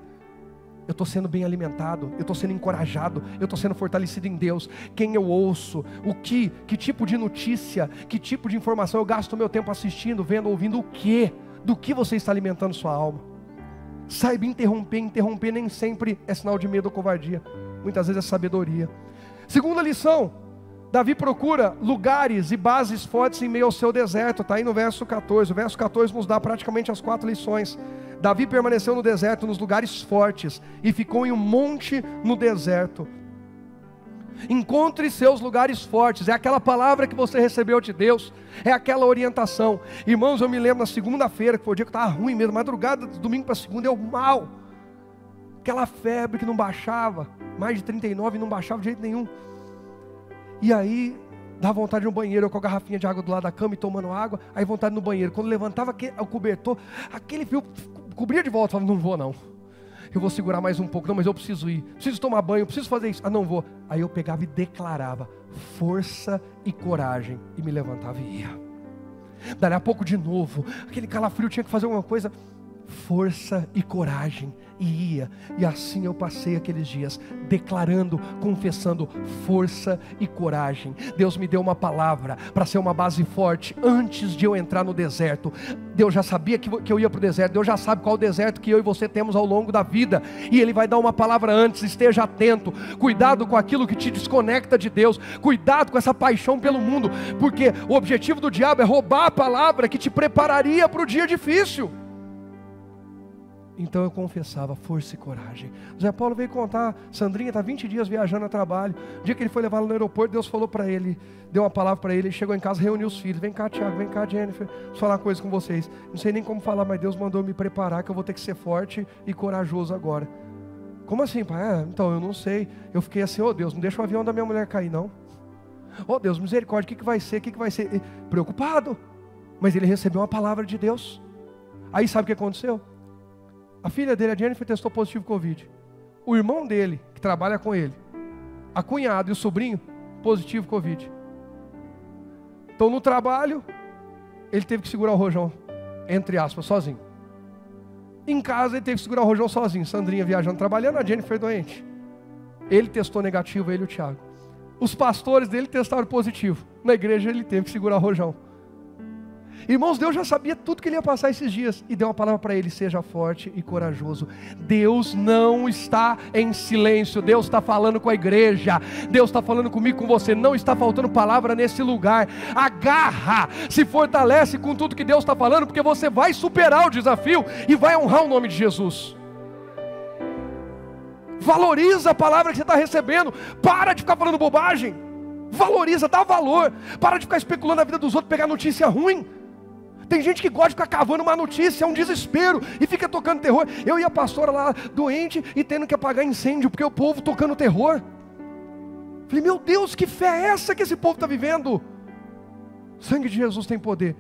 Eu estou sendo bem alimentado, eu estou sendo encorajado, eu estou sendo fortalecido em Deus. Quem eu ouço, que tipo de notícia, que tipo de informação eu gasto o meu tempo assistindo, vendo, ouvindo o quê? Do que você está alimentando sua alma? Saiba interromper nem sempre é sinal de medo ou covardia. Muitas vezes é sabedoria. Segunda lição, Davi procura lugares e bases fortes em meio ao seu deserto. Está aí no verso 14. O verso 14 nos dá praticamente as 4 lições. Davi permaneceu no deserto, nos lugares fortes, e ficou em um monte no deserto. Encontre seus lugares fortes. É aquela palavra que você recebeu de Deus, é aquela orientação. Irmãos, eu me lembro na segunda-feira, que foi o dia que estava ruim mesmo, madrugada de domingo para segunda, eu mal. Aquela febre que não baixava, mais de 39, não baixava de jeito nenhum. E aí, dá vontade de ir no banheiro, eu com a garrafinha de água do lado da cama e tomando água, aí vontade no banheiro. Quando levantava o cobertor, aquele fio cobria de volta, eu falava, não vou não. Eu vou segurar mais um pouco, não, mas eu preciso ir. Preciso tomar banho, preciso fazer isso. Ah, não vou. Aí eu pegava e declarava força e coragem, e me levantava e ia. Dali a pouco de novo, aquele calafrio, tinha que fazer alguma coisa. Força e coragem, e ia. E assim eu passei aqueles dias, declarando, confessando força e coragem. Deus me deu uma palavra para ser uma base forte antes de eu entrar no deserto. Deus já sabia que eu ia para o deserto. Deus já sabe qual o deserto que eu e você temos ao longo da vida, e Ele vai dar uma palavra antes. Esteja atento, cuidado com aquilo que te desconecta de Deus, cuidado com essa paixão pelo mundo, porque o objetivo do diabo é roubar a palavra que te prepararia para o dia difícil. Então eu confessava força e coragem. Zé Paulo veio contar, Sandrinha está 20 dias viajando a trabalho. O dia que ele foi levá-la no aeroporto, Deus falou para ele, deu uma palavra para ele, ele chegou em casa, reuniu os filhos. Vem cá, Tiago, vem cá, Jennifer, preciso falar uma coisa com vocês. Não sei nem como falar, mas Deus mandou me preparar, que eu vou ter que ser forte e corajoso agora. Como assim, pai? Então eu não sei. Eu fiquei assim, Deus, não deixa o avião da minha mulher cair não. Deus, misericórdia, o que vai ser? O que vai ser? Preocupado. Mas ele recebeu uma palavra de Deus. Aí sabe o que aconteceu? A filha dele, a Jennifer, testou positivo Covid. O irmão dele, que trabalha com ele, a cunhada e o sobrinho, positivo Covid. Então no trabalho, ele teve que segurar o rojão, entre aspas, sozinho. Em casa ele teve que segurar o rojão sozinho. Sandrinha viajando, trabalhando, a Jennifer doente. Ele testou negativo, ele e o Tiago. Os pastores dele testaram positivo. Na igreja ele teve que segurar o rojão. Irmãos, Deus já sabia tudo que ele ia passar esses dias, e deu uma palavra para ele: seja forte e corajoso. Deus não está em silêncio. Deus está falando com a igreja. Deus está falando comigo, com você. Não está faltando palavra nesse lugar. Agarra, se fortalece com tudo que Deus está falando, porque você vai superar o desafio e vai honrar o nome de Jesus. Valoriza a palavra que você está recebendo. Para de ficar falando bobagem. Valoriza, dá valor. Para de ficar especulando a vida dos outros, pegar notícia ruim. Tem gente que gosta de ficar cavando uma notícia, é um desespero, e fica tocando terror. Eu e a pastora lá, doente, e tendo que apagar incêndio, porque o povo tocando terror. Falei, meu Deus, que fé é essa que esse povo está vivendo? O sangue de Jesus tem poder.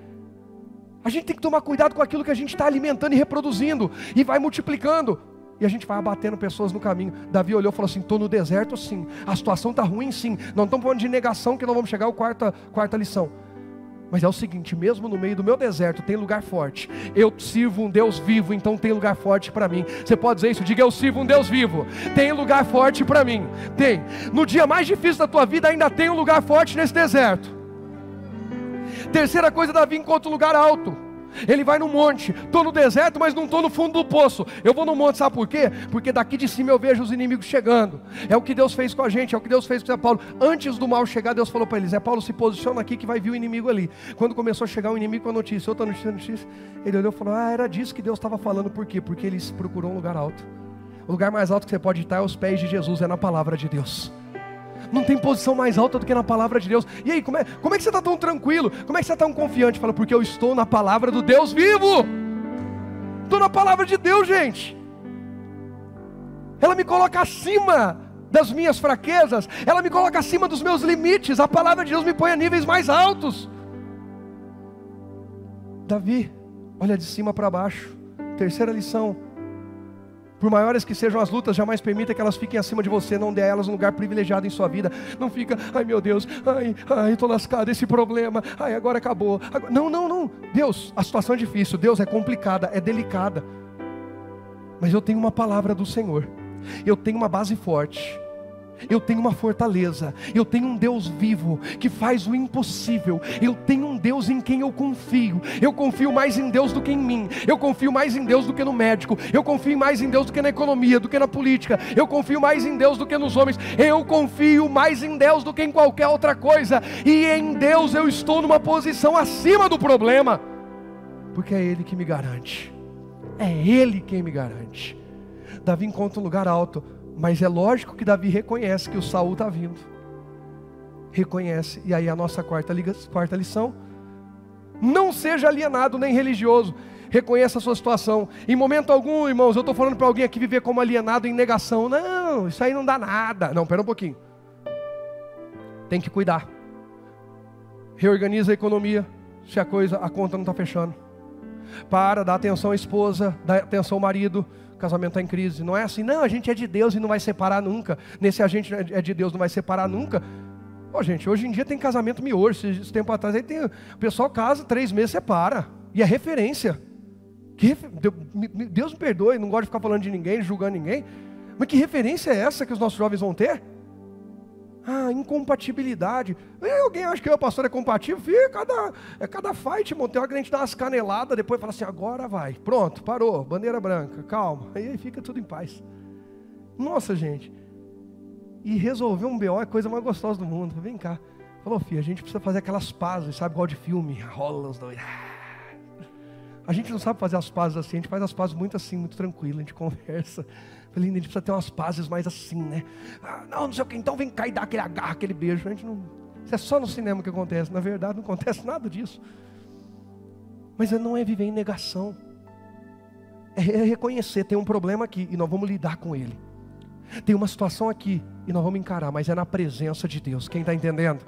A gente tem que tomar cuidado com aquilo que a gente está alimentando e reproduzindo, e vai multiplicando. E a gente vai abatendo pessoas no caminho. Davi olhou e falou assim: estou no deserto sim, a situação está ruim sim, não estamos falando de negação que não vamos chegar à quarta lição. Mas é o seguinte, mesmo no meio do meu deserto tem lugar forte. Eu sirvo um Deus vivo, então tem lugar forte para mim. Você pode dizer isso? Diga: eu sirvo um Deus vivo. Tem lugar forte para mim. Tem. No dia mais difícil da tua vida ainda tem um lugar forte nesse deserto. Terceira coisa, Davi encontra um lugar alto. Ele vai no monte. Estou no deserto, mas não estou no fundo do poço. Eu vou no monte, sabe por quê? Porque daqui de cima eu vejo os inimigos chegando. É o que Deus fez com a gente, é o que Deus fez com Zé Paulo. Antes do mal chegar, Deus falou para ele: Zé Paulo, se posiciona aqui que vai vir o inimigo ali. Quando começou a chegar o inimigo com a notícia, outra notícia, ele olhou e falou: era disso que Deus estava falando. Por quê? Porque ele procurou um lugar alto. O lugar mais alto que você pode estar é aos pés de Jesus, é na palavra de Deus. Não tem posição mais alta do que na palavra de Deus. E aí, como é que você está tão tranquilo? Como é que você está tão confiante? Fala: porque eu estou na palavra do Deus vivo. Estou na palavra de Deus, gente. Ela me coloca acima das minhas fraquezas. Ela me coloca acima dos meus limites. A palavra de Deus me põe a níveis mais altos. Davi olha de cima para baixo. Terceira lição: por maiores que sejam as lutas, jamais permita que elas fiquem acima de você. Não dê a elas um lugar privilegiado em sua vida. Não fica: ai meu Deus, ai estou lascado, esse problema, ai agora acabou. Não, Deus, a situação é difícil, Deus, é complicada, é delicada, mas eu tenho uma palavra do Senhor, eu tenho uma base forte, eu tenho uma fortaleza, eu tenho um Deus vivo que faz o impossível. Eu tenho um Deus em quem eu confio mais em Deus do que em mim, eu confio mais em Deus do que no médico, eu confio mais em Deus do que na economia, do que na política, eu confio mais em Deus do que nos homens, eu confio mais em Deus do que em qualquer outra coisa, e em Deus eu estou numa posição acima do problema, porque é Ele que me garante, é Ele quem me garante. Davi encontra um lugar alto, mas é lógico que Davi reconhece que o Saul está vindo. Reconhece. E aí a nossa quarta lição: não seja alienado nem religioso. Reconheça a sua situação. Em momento algum, irmãos, eu estou falando para alguém aqui viver como alienado em negação. Não, isso aí não dá nada. Não, pera um pouquinho. Tem que cuidar. Reorganiza a economia, se a conta não está fechando. Dá atenção à esposa, dá atenção ao marido. O casamento está em crise. Não é assim: não, a gente é de Deus e não vai separar nunca. Nesse a gente é de Deus, não vai separar nunca. Gente, hoje em dia tem casamento miojo. Esse tempo atrás aí o pessoal casa, 3 meses separa. E é referência. Deus me perdoe, não gosto de ficar falando de ninguém, julgando ninguém. Mas que referência é essa que os nossos jovens vão ter? Incompatibilidade. Alguém acha que o pastor é compatível? Cada fight, irmão. Tem hora que a gente dá umas caneladas, depois fala assim: agora vai. Pronto, parou, bandeira branca, calma. Aí fica tudo em paz. Nossa, gente. E resolver um BO é a coisa mais gostosa do mundo. Vem cá. Falou: filho, a gente precisa fazer aquelas pazes, sabe, igual de filme, rola os dois. A gente não sabe fazer as pazes assim, a gente faz as pazes muito assim, muito tranquilo, a gente conversa. Falei: a gente precisa ter umas pazes mais assim, né? Não sei o que, então vem cá e dá aquele agarro, aquele beijo. A gente não... Isso é só no cinema que acontece, na verdade não acontece nada disso. Mas não é viver em negação. É reconhecer: tem um problema aqui e nós vamos lidar com ele. Tem uma situação aqui e nós vamos encarar, mas é na presença de Deus. Quem está entendendo?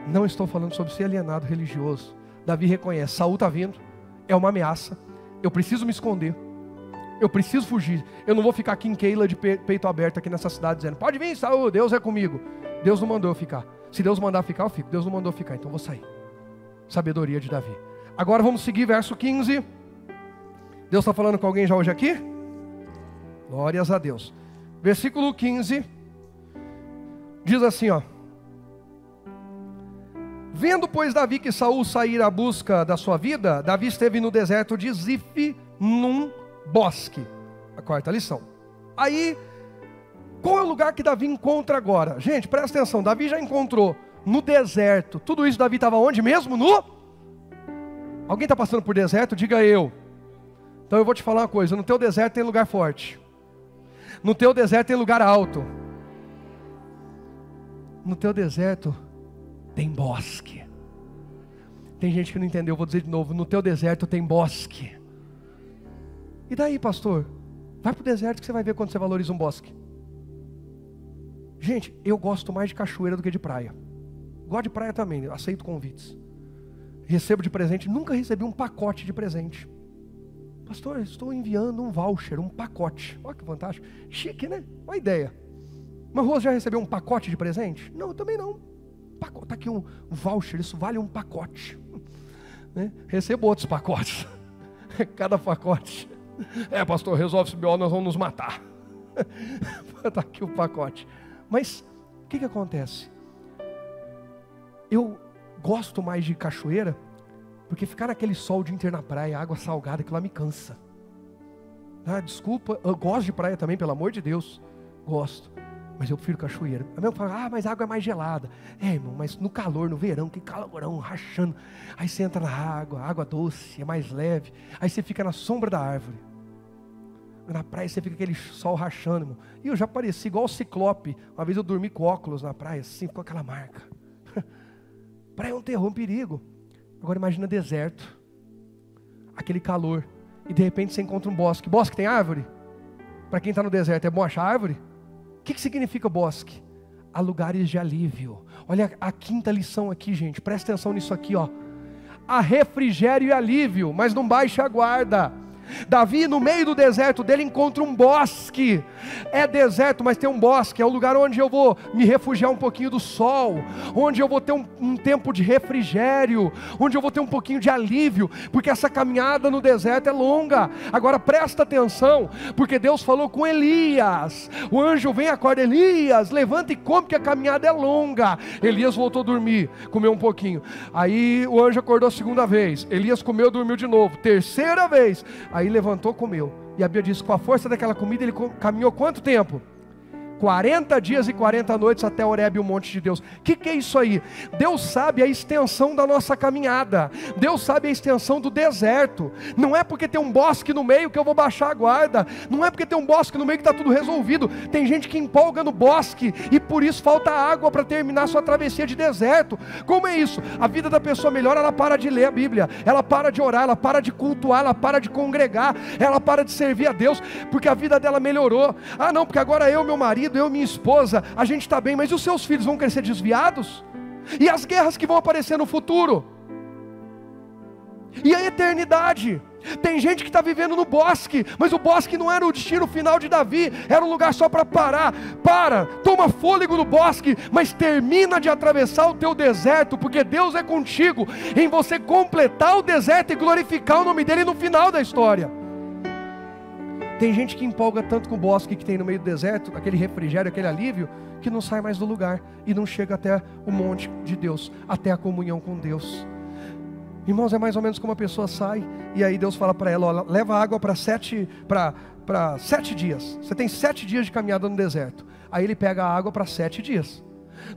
Não estou falando sobre ser alienado religioso. Davi reconhece: Saul está vindo, é uma ameaça, eu preciso me esconder, eu preciso fugir. Eu não vou ficar aqui em Keila de peito aberto aqui nessa cidade dizendo: pode vir, Saul, Deus é comigo. Deus não mandou eu ficar. Se Deus mandar ficar, eu fico. Deus não mandou eu ficar, então eu vou sair. Sabedoria de Davi. Agora vamos seguir verso 15. Deus está falando com alguém já hoje aqui? Glórias a Deus. Versículo 15 diz assim, vendo, pois, Davi que Saul saíra à busca da sua vida, Davi esteve no deserto de Zif, num bosque. A quarta lição. Aí, qual é o lugar que Davi encontra agora? Gente, presta atenção, Davi já encontrou no deserto. Tudo isso Davi estava onde mesmo? Alguém está passando por deserto? Diga eu. Então eu vou te falar uma coisa: no teu deserto tem lugar forte. No teu deserto tem lugar alto. No teu deserto tem bosque. Tem gente que não entendeu, eu vou dizer de novo: no teu deserto tem bosque. E daí, pastor? Vai para o deserto que você vai ver quando você valoriza um bosque. Gente, eu gosto mais de cachoeira do que de praia. Gosto de praia também, aceito convites. Recebo de presente, nunca recebi um pacote de presente. pastor, estou enviando um voucher, um pacote. Olha que fantástico, chique, né? Uma ideia. Mas Rose já recebeu um pacote de presente? Não, eu também não. Está aqui um voucher, isso vale um pacote. Né? Recebo outros pacotes. Cada pacote. Pastor, resolve esse B.O., nós vamos nos matar. Está aqui o pacote. Mas o que acontece? Eu gosto mais de cachoeira, porque ficar naquele sol o dia inteiro na praia, água salgada, aquilo lá me cansa. Desculpa, eu gosto de praia também, pelo amor de Deus. Gosto. Mas eu prefiro cachoeira. A minha fala, mas a água é mais gelada. Irmão, mas no calor, no verão, que calorão, rachando. Aí você entra na água doce, é mais leve. Aí você fica na sombra da árvore. Na praia você fica aquele sol rachando, irmão. E eu já pareci igual o Ciclope. Uma vez eu dormi com óculos na praia, assim, com aquela marca. Praia é um terror, um perigo. Agora imagina deserto. Aquele calor. E de repente você encontra um bosque. Bosque tem árvore? Para quem está no deserto, é bom achar árvore? O que significa bosque? Há lugares de alívio. Olha a quinta lição aqui, gente. Presta atenção nisso aqui, ó. Há refrigério e alívio, mas não baixe a guarda. Davi, no meio do deserto dele, encontra um bosque. É deserto, mas tem um bosque. É um lugar onde eu vou me refugiar um pouquinho do sol, onde eu vou ter um tempo de refrigério, onde eu vou ter um pouquinho de alívio, porque essa caminhada no deserto é longa. Agora presta atenção, porque Deus falou com Elias. O anjo vem e acorda: Elias, levanta e come, que a caminhada é longa. Elias voltou a dormir, comeu um pouquinho. Aí o anjo acordou a segunda vez. Elias comeu, dormiu de novo. Terceira vez. Aí levantou, comeu. E a Bíblia diz que com a força daquela comida ele caminhou quanto tempo? 40 dias e 40 noites até Horebe, o monte de Deus. O que é isso aí? Deus sabe a extensão da nossa caminhada. Deus sabe a extensão do deserto. Não é porque tem um bosque no meio que eu vou baixar a guarda. Não é porque tem um bosque no meio que está tudo resolvido. Tem gente que empolga no bosque e por isso falta água para terminar sua travessia de deserto. Como é isso? A vida da pessoa melhora, ela para de ler a Bíblia, ela para de orar, ela para de cultuar, ela para de congregar, ela para de servir a Deus, porque a vida dela melhorou. Ah não, porque agora eu, meu marido, eu, minha esposa, a gente está bem, mas e os seus filhos vão crescer desviados? E as guerras que vão aparecer no futuro? E a eternidade? Tem gente que está vivendo no bosque, mas o bosque não era o destino final de Davi, era um lugar só para parar. Toma fôlego no bosque, mas termina de atravessar o teu deserto, porque Deus é contigo, em você completar o deserto e glorificar o nome dele no final da história. Tem gente que empolga tanto com o bosque que tem no meio do deserto, aquele refrigério, aquele alívio, que não sai mais do lugar e não chega até o monte de Deus, até a comunhão com Deus. Irmãos, é mais ou menos como a pessoa sai e aí Deus fala para ela: ó, leva água para 7 dias. Você tem 7 dias de caminhada no deserto. Aí ele pega a água para 7 dias.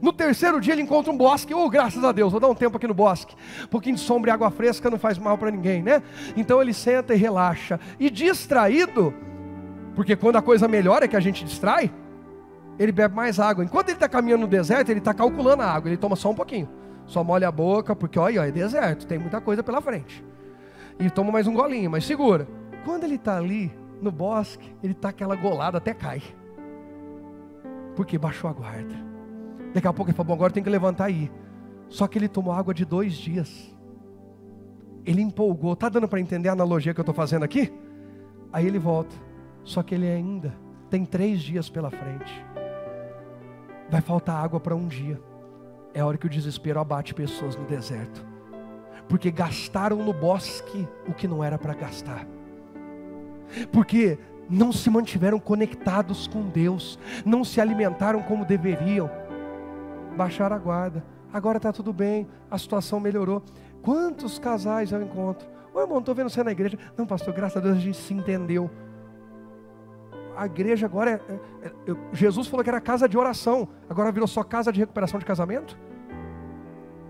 No terceiro dia ele encontra um bosque. Graças a Deus, vou dar um tempo aqui no bosque. Um pouquinho de sombra e água fresca não faz mal para ninguém, né? Então ele senta e relaxa. E distraído, porque quando a coisa melhora é que a gente distrai, ele bebe mais água. Enquanto ele está caminhando no deserto, ele está calculando a água. Ele toma só um pouquinho, só molha a boca, porque olha, é deserto, tem muita coisa pela frente. E toma mais um golinho, mas segura. Quando ele está ali no bosque, ele está aquela golada, até cai, porque baixou a guarda. Daqui a pouco ele fala: bom, agora tem que levantar aí. Só que ele tomou água de 2 dias. Ele empolgou. Está dando para entender a analogia que eu estou fazendo aqui? Aí ele volta. Só que ele ainda tem 3 dias pela frente. Vai faltar água para um dia. É a hora que o desespero abate pessoas no deserto, porque gastaram no bosque o que não era para gastar, porque não se mantiveram conectados com Deus, não se alimentaram como deveriam, baixaram a guarda. Agora está tudo bem, a situação melhorou. Quantos casais eu encontro: ô irmão, estou vendo você na igreja. Não, pastor, graças a Deus a gente se entendeu. A igreja agora Jesus falou que era casa de oração, agora virou só casa de recuperação de casamento.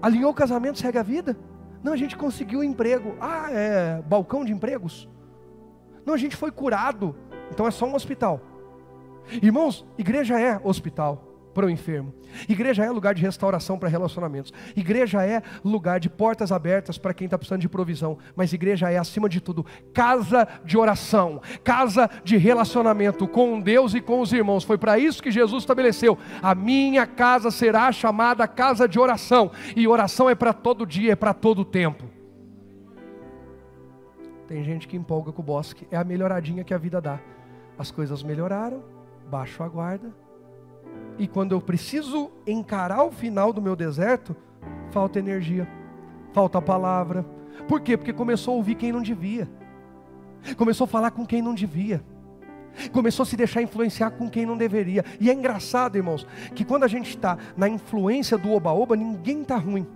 Alinhou o casamento, segue a vida. Não, a gente conseguiu um emprego. É balcão de empregos. Não, a gente foi curado, então é só um hospital. Irmãos, igreja é hospital para o enfermo. Igreja é lugar de restauração para relacionamentos. Igreja é lugar de portas abertas para quem está precisando de provisão. Mas igreja é, acima de tudo, casa de oração, casa de relacionamento com Deus e com os irmãos. Foi para isso que Jesus estabeleceu: a minha casa será chamada casa de oração. E oração é para todo dia, é para todo tempo. Tem gente que empolga com o bosque, é a melhoradinha que a vida dá. As coisas melhoraram, baixo a guarda, e quando eu preciso encarar o final do meu deserto, falta energia, falta palavra. Por quê? Porque começou a ouvir quem não devia, começou a falar com quem não devia, começou a se deixar influenciar com quem não deveria. E é engraçado, irmãos, que quando a gente está na influência do oba-oba, ninguém está ruim.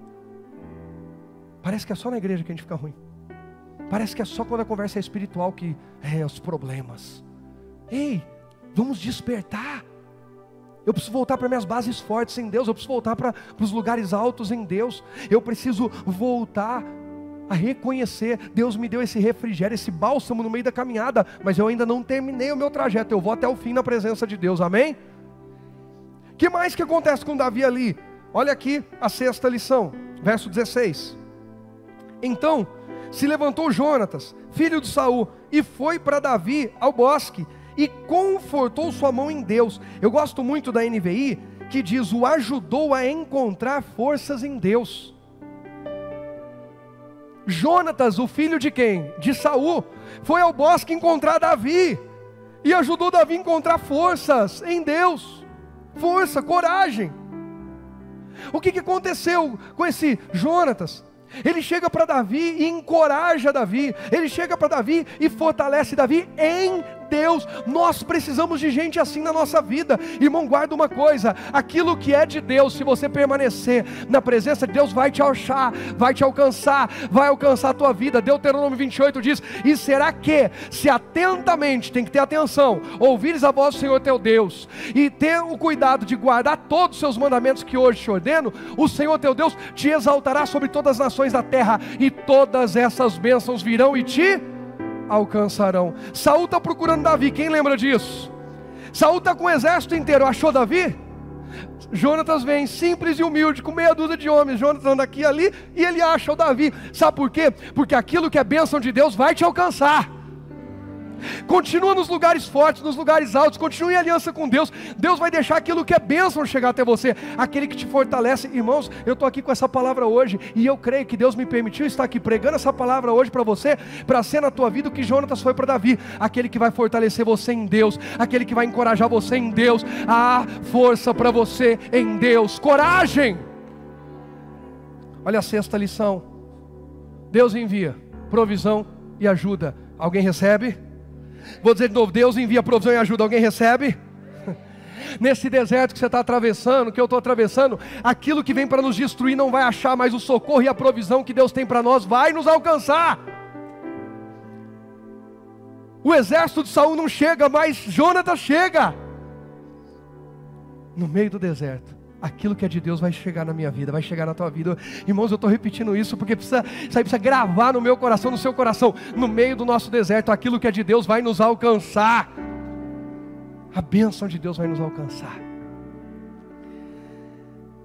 Parece que é só na igreja que a gente fica ruim. Parece que é só quando a conversa é espiritual que os problemas. Ei, vamos despertar. Eu preciso voltar para minhas bases fortes em Deus. Eu preciso voltar para os lugares altos em Deus. Eu preciso voltar a reconhecer, Deus me deu esse refrigério, esse bálsamo no meio da caminhada, mas eu ainda não terminei o meu trajeto, eu vou até o fim na presença de Deus, amém? O que mais que acontece com Davi ali? Olha aqui a 6ª lição, verso 16. Então se levantou Jonatas, filho de Saul, e foi para Davi ao bosque, e confortou sua mão em Deus. Eu gosto muito da NVI, que diz, o ajudou a encontrar forças em Deus. Jonatas, o filho de quem? De Saul, foi ao bosque encontrar Davi, e ajudou Davi a encontrar forças em Deus, força, coragem. O que aconteceu com esse Jonatas? Ele chega para Davi e encoraja Davi, ele chega para Davi e fortalece Davi em Deus. Nós precisamos de gente assim na nossa vida. Irmão, guarda uma coisa, aquilo que é de Deus, se você permanecer na presença de Deus, vai te achar, vai te alcançar, vai alcançar a tua vida. Deuteronômio 28 diz, e será que, se atentamente, tem que ter atenção, ouvires a voz do Senhor teu Deus, e ter o cuidado de guardar todos os seus mandamentos que hoje te ordeno, o Senhor teu Deus te exaltará sobre todas as nações da terra, e todas essas bênçãos virão e te alcançarão. Saul está procurando Davi, quem lembra disso? Saul está com o exército inteiro, achou Davi? Jonatas vem, simples e humilde, com meia dúzia de homens. Jonatas anda aqui e ali, e ele acha o Davi. Sabe por quê? Porque aquilo que é bênção de Deus vai te alcançar. Continua nos lugares fortes, nos lugares altos, continue em aliança com Deus. Deus vai deixar aquilo que é bênção chegar até você, aquele que te fortalece. Irmãos, eu estou aqui com essa palavra hoje, e eu creio que Deus me permitiu estar aqui pregando essa palavra hoje para você, para ser na tua vida o que Jonatas foi para Davi, aquele que vai fortalecer você em Deus, aquele que vai encorajar você em Deus. Há força para você em Deus, coragem. Olha a 6ª lição, Deus envia provisão e ajuda. Alguém recebe? Vou dizer de novo, Deus envia provisão e ajuda, alguém recebe? Nesse deserto que você está atravessando, que eu estou atravessando, aquilo que vem para nos destruir não vai achar mais o socorro e a provisão que Deus tem para nós, vai nos alcançar. O exército de Saul não chega, mas Jonatas chega. No meio do deserto, aquilo que é de Deus vai chegar na minha vida, vai chegar na tua vida. Irmãos, eu estou repetindo isso porque isso aí precisa gravar no meu coração, no seu coração. No meio do nosso deserto, aquilo que é de Deus vai nos alcançar. A bênção de Deus vai nos alcançar.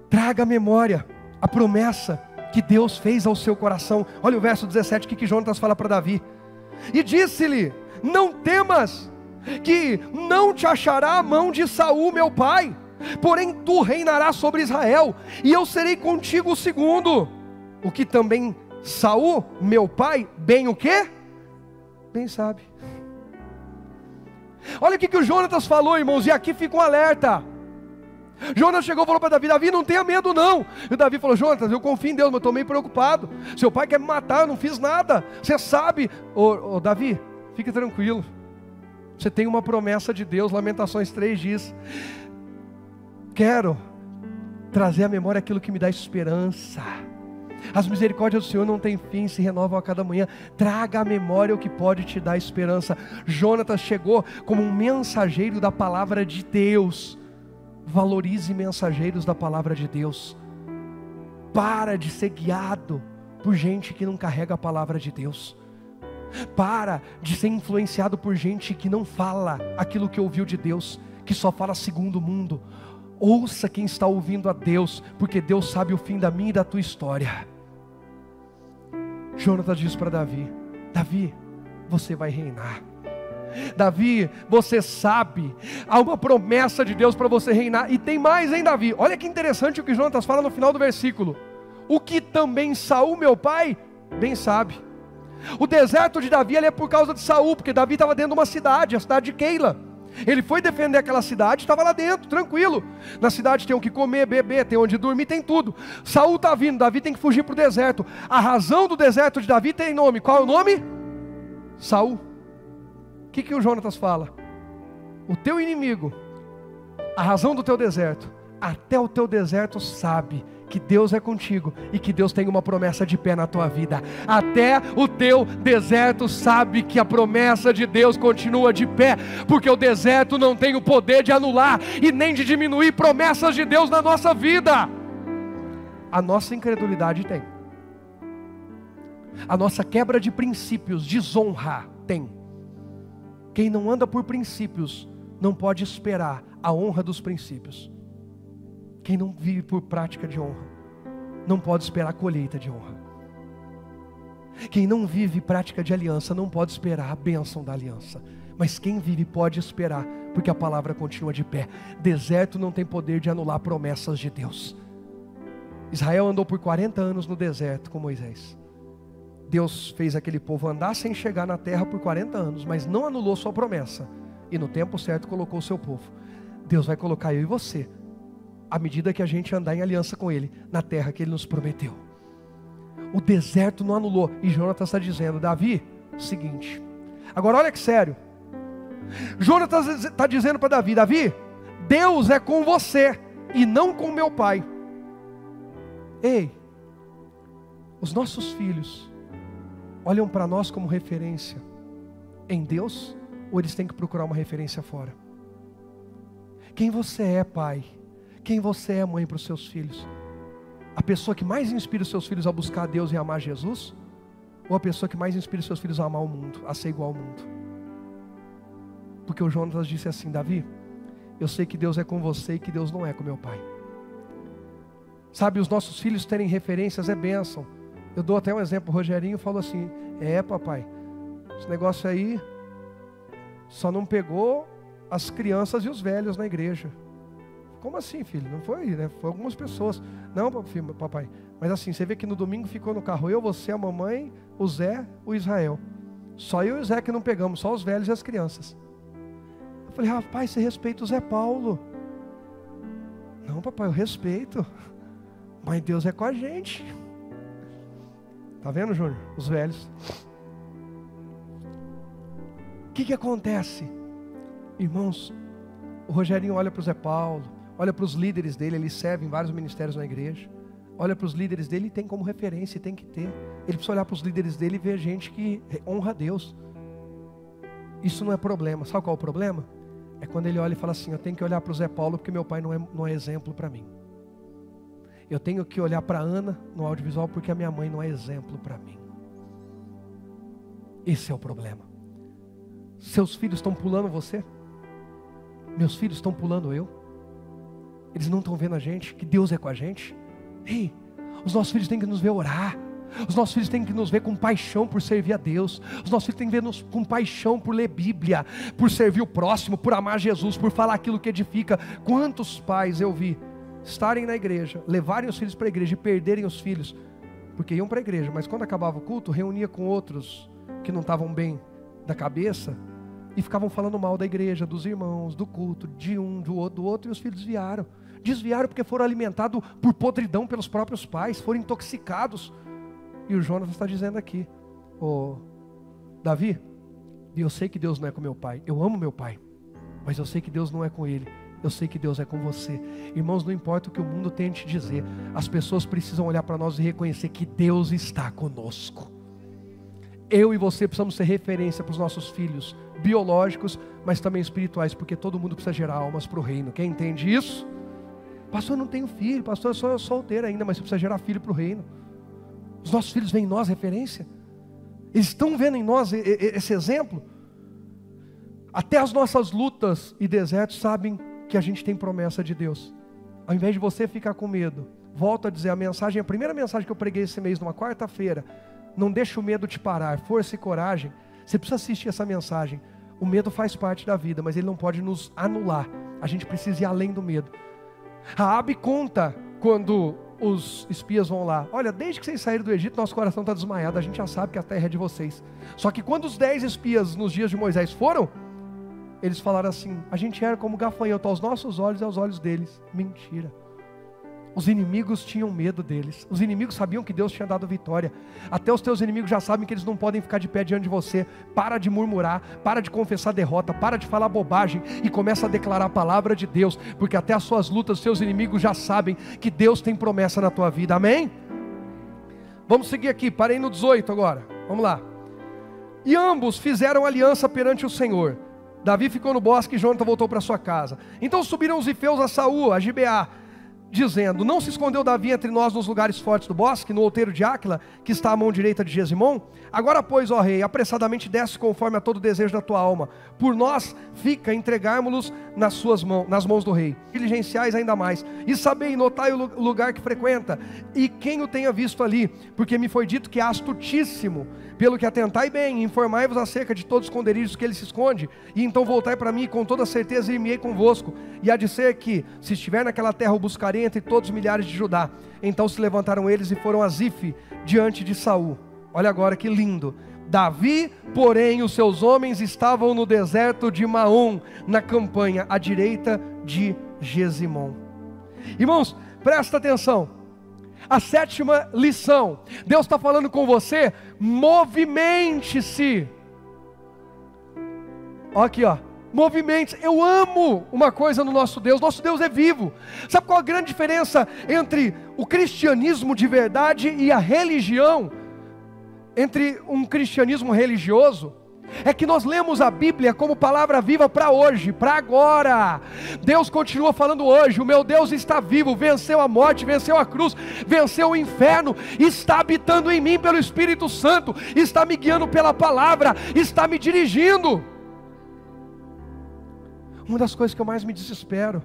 Traga à memória a promessa que Deus fez ao seu coração. Olha o verso 17, que Jonatas fala para Davi. E disse-lhe, não temas, que não te achará a mão de Saul meu pai, porém tu reinarás sobre Israel, e eu serei contigo o segundo. O que também Saul, meu pai, bem o quê? Bem sabe. Olha o que o Jonatas falou, irmãos, e aqui fica um alerta. Jonatas chegou e falou para Davi, Davi, não tenha medo não. E o Davi falou, Jonatas, eu confio em Deus, mas estou meio preocupado. Seu pai quer me matar, eu não fiz nada. Você sabe. Ô Davi, fique tranquilo. Você tem uma promessa de Deus, Lamentações 3 diz, quero trazer à memória aquilo que me dá esperança. As misericórdias do Senhor não têm fim, se renovam a cada manhã. Traga à memória o que pode te dar esperança. Jonatas chegou como um mensageiro da palavra de Deus. Valorize mensageiros da palavra de Deus. Para de ser guiado por gente que não carrega a palavra de Deus. Para de ser influenciado por gente que não fala aquilo que ouviu de Deus, que só fala segundo o mundo. Ouça quem está ouvindo a Deus, porque Deus sabe o fim da minha e da tua história. Jonatas diz para Davi, Davi, você vai reinar. Davi, você sabe, há uma promessa de Deus para você reinar. E tem mais, hein, Davi? Olha que interessante o que Jonatas fala no final do versículo. O que também Saul, meu pai, bem sabe. O deserto de Davi ali é por causa de Saul, porque Davi estava dentro de uma cidade, a cidade de Keila. Ele foi defender aquela cidade, estava lá dentro, tranquilo. Na cidade tem o que comer, beber, tem onde dormir, tem tudo. Saul está vindo, Davi tem que fugir para o deserto. A razão do deserto de Davi tem nome. Qual é o nome? Saul. O que o Jonatas fala? O teu inimigo, a razão do teu deserto, até o teu deserto sabe que Deus é contigo e que Deus tem uma promessa de pé na tua vida. Até o teu deserto sabe que a promessa de Deus continua de pé, porque o deserto não tem o poder de anular e nem de diminuir promessas de Deus na nossa vida. A nossa incredulidade tem. A nossa quebra de princípios, desonra, tem. Quem não anda por princípios não pode esperar a honra dos princípios. Quem não vive por prática de honra não pode esperar a colheita de honra. Quem não vive prática de aliança não pode esperar a bênção da aliança. Mas quem vive pode esperar, porque a palavra continua de pé. Deserto não tem poder de anular promessas de Deus. Israel andou por 40 anos no deserto com Moisés. Deus fez aquele povo andar sem chegar na terra por 40 anos, mas não anulou sua promessa. E no tempo certo colocou o seu povo. Deus vai colocar eu e você, à medida que a gente andar em aliança com Ele, na terra que Ele nos prometeu. O deserto não anulou. E Jonatas está dizendo, Davi, seguinte. Agora olha que sério. Jonatas está dizendo para Davi, Davi, Deus é com você e não com meu pai. Ei, os nossos filhos olham para nós como referência em Deus, ou eles têm que procurar uma referência fora? Quem você é, pai? Quem você é, mãe, para os seus filhos? A pessoa que mais inspira os seus filhos a buscar a Deus e a amar Jesus? Ou a pessoa que mais inspira os seus filhos a amar o mundo, a ser igual ao mundo? Porque o Jonatas disse assim, Davi, eu sei que Deus é com você e que Deus não é com meu pai. Sabe, os nossos filhos terem referências é bênção. Eu dou até um exemplo, o Rogerinho falou assim, papai, esse negócio aí só não pegou as crianças e os velhos na igreja. Como assim, filho? Não foi, né? Foi algumas pessoas. Não, papai. Mas assim, você vê que no domingo ficou no carro eu, você, a mamãe, o Zé, o Israel. Só eu e o Zé que não pegamos, só os velhos e as crianças. Eu falei, rapaz, você respeita o Zé Paulo. Não, papai, eu respeito. Mas Deus é com a gente. Tá vendo, Júnior? Os velhos. O que acontece? Irmãos, o Rogerinho olha para o Zé Paulo, olha para os líderes dele, ele serve em vários ministérios na igreja. Olha para os líderes dele e tem como referência, e tem que ter. Ele precisa olhar para os líderes dele e ver gente que honra a Deus. Isso não é problema. Sabe qual é o problema? É quando ele olha e fala assim, eu tenho que olhar para o Zé Paulo porque meu pai não é exemplo para mim. Eu tenho que olhar para a Ana no audiovisual porque a minha mãe não é exemplo para mim. Esse é o problema. Seus filhos estão pulando você? Meus filhos estão pulando eu? Eles não estão vendo a gente, que Deus é com a gente? Ei, os nossos filhos têm que nos ver orar. Os nossos filhos têm que nos ver com paixão por servir a Deus. Os nossos filhos têm que ver com paixão por ler Bíblia, por servir o próximo, por amar Jesus, por falar aquilo que edifica. Quantos pais eu vi estarem na igreja, levarem os filhos para a igreja e perderem os filhos, porque iam para a igreja, mas quando acabava o culto, reunia com outros que não estavam bem da cabeça, e ficavam falando mal da igreja, dos irmãos, do culto, de um, do outro, e os filhos desviaram porque foram alimentados por podridão pelos próprios pais, foram intoxicados. E o Jonas está dizendo aqui, Davi, eu sei que Deus não é com meu pai, eu amo meu pai, mas eu sei que Deus não é com ele, eu sei que Deus é com você. Irmãos, não importa o que o mundo tente dizer, as pessoas precisam olhar para nós e reconhecer que Deus está conosco. Eu e você precisamos ser referência para os nossos filhos, biológicos, mas também espirituais, porque todo mundo precisa gerar almas para o reino. Quem entende isso? Pastor, eu não tenho filho, pastor, eu sou solteiro ainda, mas você precisa gerar filho para o reino. Os nossos filhos veem em nós referência? Eles estão vendo em nós esse exemplo? Até as nossas lutas e desertos sabem que a gente tem promessa de Deus. Ao invés de você ficar com medo, volto a dizer, a primeira mensagem que eu preguei esse mês, numa quarta-feira, não deixa o medo te parar, força e coragem. Você precisa assistir essa mensagem. O medo faz parte da vida, mas ele não pode nos anular. A gente precisa ir além do medo. Raabe conta quando os espias vão lá: olha, desde que vocês saíram do Egito, nosso coração está desmaiado, a gente já sabe que a terra é de vocês. Só que quando os 10 espias nos dias de Moisés foram, eles falaram assim: a gente era como gafanhoto aos nossos olhos e aos olhos deles. Mentira. Os inimigos tinham medo deles. Os inimigos sabiam que Deus tinha dado vitória. Até os teus inimigos já sabem que eles não podem ficar de pé diante de você. Para de murmurar, para de confessar derrota, para de falar bobagem e começa a declarar a palavra de Deus, porque até as suas lutas, os seus inimigos já sabem que Deus tem promessa na tua vida. Amém? Vamos seguir aqui, parei no 18 agora. Vamos lá. E ambos fizeram aliança perante o Senhor. Davi ficou no bosque e Jonathan voltou para sua casa. Então subiram os ifeus a Saul, a Gibeá, dizendo: não se escondeu Davi entre nós nos lugares fortes do bosque, no outeiro de Áquila, que está à mão direita de Gesimon? Agora pois, ó rei, apressadamente desce conforme a todo o desejo da tua alma. Por nós fica entregarmos-los nas mãos do rei. Diligenciais ainda mais, e sabei, notai o lugar que frequenta, e quem o tenha visto ali, porque me foi dito que é astutíssimo. Pelo que atentai bem, informai-vos acerca de todos os esconderijos que ele se esconde, e então voltai para mim, com toda certeza irei convosco. E há de ser que, se estiver naquela terra, o buscarei entre todos os milhares de Judá. Então se levantaram eles e foram a Zife, diante de Saul. Olha agora que lindo. Davi, porém, os seus homens estavam no deserto de Maom, na campanha, à direita de Gesimon. Irmãos, presta atenção. A 7ª lição: Deus está falando com você, movimente-se. Olha aqui, ó. Movimente-se. Eu amo uma coisa no nosso Deus é vivo. Sabe qual a grande diferença entre o cristianismo de verdade e a religião? Entre um cristianismo religioso, é que nós lemos a Bíblia como palavra viva para hoje, para agora. Deus continua falando hoje. O meu Deus está vivo, venceu a morte, venceu a cruz, venceu o inferno, está habitando em mim pelo Espírito Santo, está me guiando pela palavra, está me dirigindo. Uma das coisas que eu mais me desespero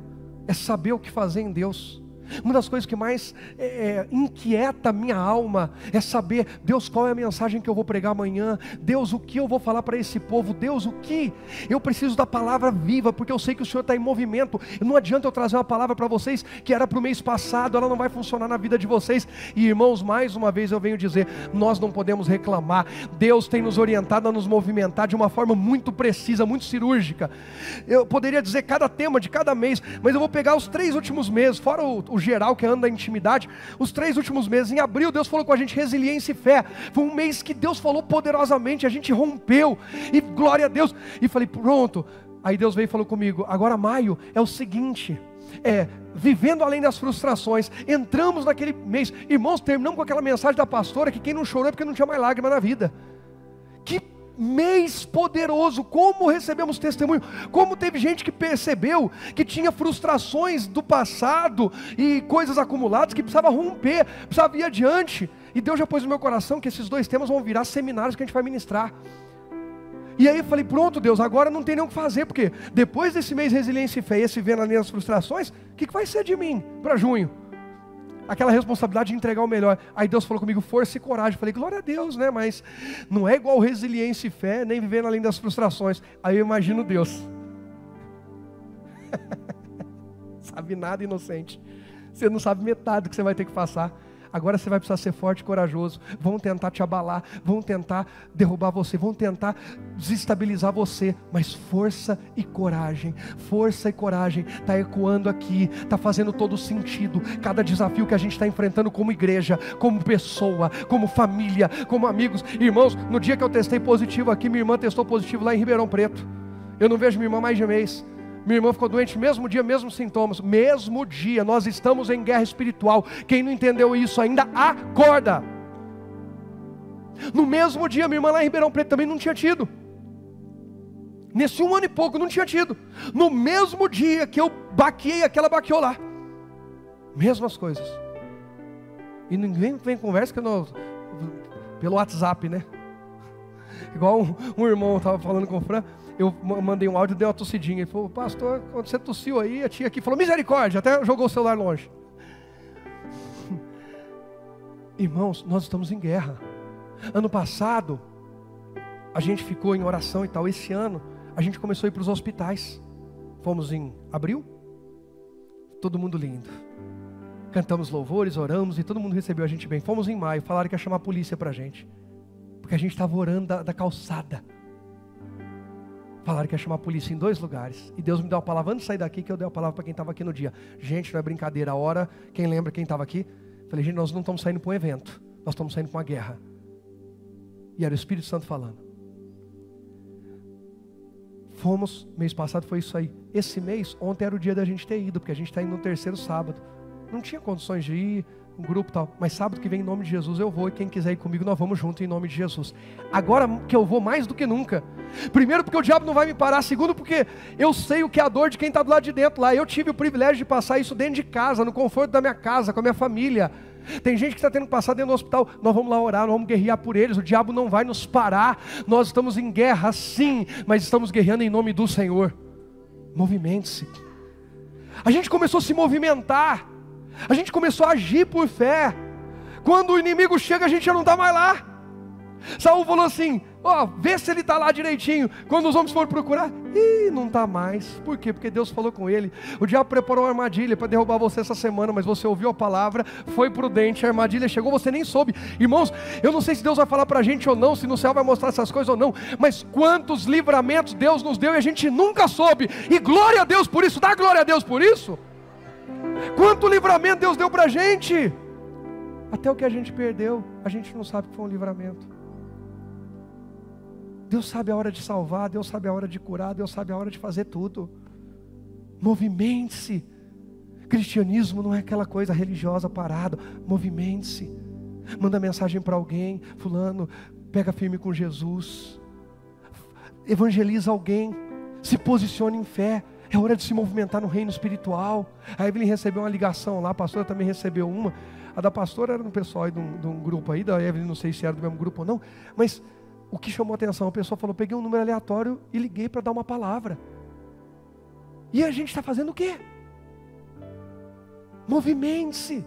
é saber o que fazer em Deus. Uma das coisas que mais inquieta a minha alma é saber: Deus, qual é a mensagem que eu vou pregar amanhã? Deus, o que eu vou falar para esse povo? Deus, o que? Eu preciso da palavra viva, porque eu sei que o Senhor está em movimento. Não adianta eu trazer uma palavra para vocês que era para o mês passado, ela não vai funcionar na vida de vocês. E irmãos, mais uma vez eu venho dizer, nós não podemos reclamar. Deus tem nos orientado a nos movimentar de uma forma muito precisa, muito cirúrgica. Eu poderia dizer cada tema de cada mês, mas eu vou pegar os 3 últimos meses, fora o geral que anda da intimidade. Os 3 últimos meses, em abril Deus falou com a gente resiliência e fé. Foi um mês que Deus falou poderosamente, a gente rompeu, e glória a Deus. E falei, pronto. Aí Deus veio e falou comigo: agora maio é o seguinte, vivendo além das frustrações. Entramos naquele mês, irmãos, terminamos com aquela mensagem da pastora que quem não chorou é porque não tinha mais lágrima na vida. Que mês poderoso, como recebemos testemunho, como teve gente que percebeu que tinha frustrações do passado e coisas acumuladas que precisava romper, precisava ir adiante. E Deus já pôs no meu coração que esses 2 temas vão virar seminários que a gente vai ministrar. E aí eu falei, pronto Deus, agora não tem nem o que fazer, porque depois desse mês resiliência e fé, esse vendo ali as frustrações, o que vai ser de mim para junho? Aquela responsabilidade de entregar o melhor. Aí Deus falou comigo, força e coragem. Eu falei, glória a Deus, né? Mas não é igual resiliência e fé, nem vivendo além das frustrações. Aí eu imagino Deus. Sabe nada, inocente. Você não sabe metade do que você vai ter que passar. Agora você vai precisar ser forte e corajoso. Vão tentar te abalar, vão tentar derrubar você, vão tentar desestabilizar você. Mas força e coragem, está ecoando aqui, está fazendo todo sentido. Cada desafio que a gente está enfrentando como igreja, como pessoa, como família, como amigos. Irmãos, no dia que eu testei positivo aqui, minha irmã testou positivo lá em Ribeirão Preto. Eu não vejo minha irmã mais de mês. Minha irmã ficou doente, mesmo dia, mesmos sintomas, mesmo dia. Nós estamos em guerra espiritual. Quem não entendeu isso ainda, acorda. No mesmo dia, minha irmã lá em Ribeirão Preto também não tinha tido. Nesse 1 ano e pouco não tinha tido. No mesmo dia que eu baqueei, aquela baqueou lá. Mesmas coisas. E ninguém vem conversa pelo WhatsApp, né? Igual um irmão estava falando com o Fran. Eu mandei um áudio, deu uma tossidinha. Ele falou, pastor, quando você tossiu aí, a tia aqui falou, misericórdia, até jogou o celular longe. Irmãos, nós estamos em guerra. Ano passado, a gente ficou em oração e tal. Esse ano, a gente começou a ir para os hospitais. Fomos em abril, todo mundo lindo. cantamos louvores, oramos e todo mundo recebeu a gente bem. Fomos em maio, falaram que ia chamar a polícia pra gente, porque a gente estava orando da calçada. Falaram que ia chamar a polícia em 2 lugares. E Deus me deu a palavra antes de sair daqui, que eu dei a palavra para quem estava aqui no dia. Gente, não é brincadeira. A hora, quem lembra quem estava aqui? Falei, gente, nós não estamos saindo para um evento. Nós estamos saindo para uma guerra. E era o Espírito Santo falando. Fomos, mês passado foi isso aí. Esse mês, ontem era o dia da gente ter ido, porque a gente está indo no 3º sábado. Não tinha condições de ir, um grupo e tal. Mas sábado que vem, em nome de Jesus, eu vou. E quem quiser ir comigo, nós vamos junto em nome de Jesus. Agora que eu vou mais do que nunca. Primeiro, porque o diabo não vai me parar. Segundo, porque eu sei o que é a dor de quem está do lado de dentro lá. Eu tive o privilégio de passar isso dentro de casa, no conforto da minha casa, com a minha família. Tem gente que está tendo que passar dentro do hospital. Nós vamos lá orar, nós vamos guerrear por eles. O diabo não vai nos parar. Nós estamos em guerra sim, mas estamos guerreando em nome do Senhor. Movimente-se. A gente começou a se movimentar. A gente começou a agir por fé. Quando o inimigo chega, a gente já não está mais lá. Saul falou assim, vê se ele está lá direitinho. Quando os homens foram procurar, não está mais. Por quê? Porque Deus falou com ele. O diabo preparou uma armadilha para derrubar você essa semana, mas você ouviu a palavra, foi prudente, a armadilha chegou, você nem soube. Irmãos, eu não sei se Deus vai falar para a gente ou não, se no céu vai mostrar essas coisas ou não, mas quantos livramentos Deus nos deu e a gente nunca soube. E glória a Deus por isso, dá glória a Deus por isso. Quanto livramento Deus deu para a gente. Até o que a gente perdeu, a gente não sabe que foi um livramento. Deus sabe a hora de salvar, Deus sabe a hora de curar, Deus sabe a hora de fazer tudo. Movimente-se. Cristianismo não é aquela coisa religiosa parada. Movimente-se. Manda mensagem para alguém. Fulano, pega firme com Jesus. Evangeliza alguém. Se posicione em fé. É hora de se movimentar no reino espiritual. A Evelyn recebeu uma ligação lá, a pastora também recebeu uma. A da pastora era um pessoal aí de um grupo aí, da Evelyn não sei se era do mesmo grupo ou não, mas o que chamou a atenção, a pessoa falou, peguei um número aleatório e liguei para dar uma palavra. E a gente está fazendo o quê? Movimente-se.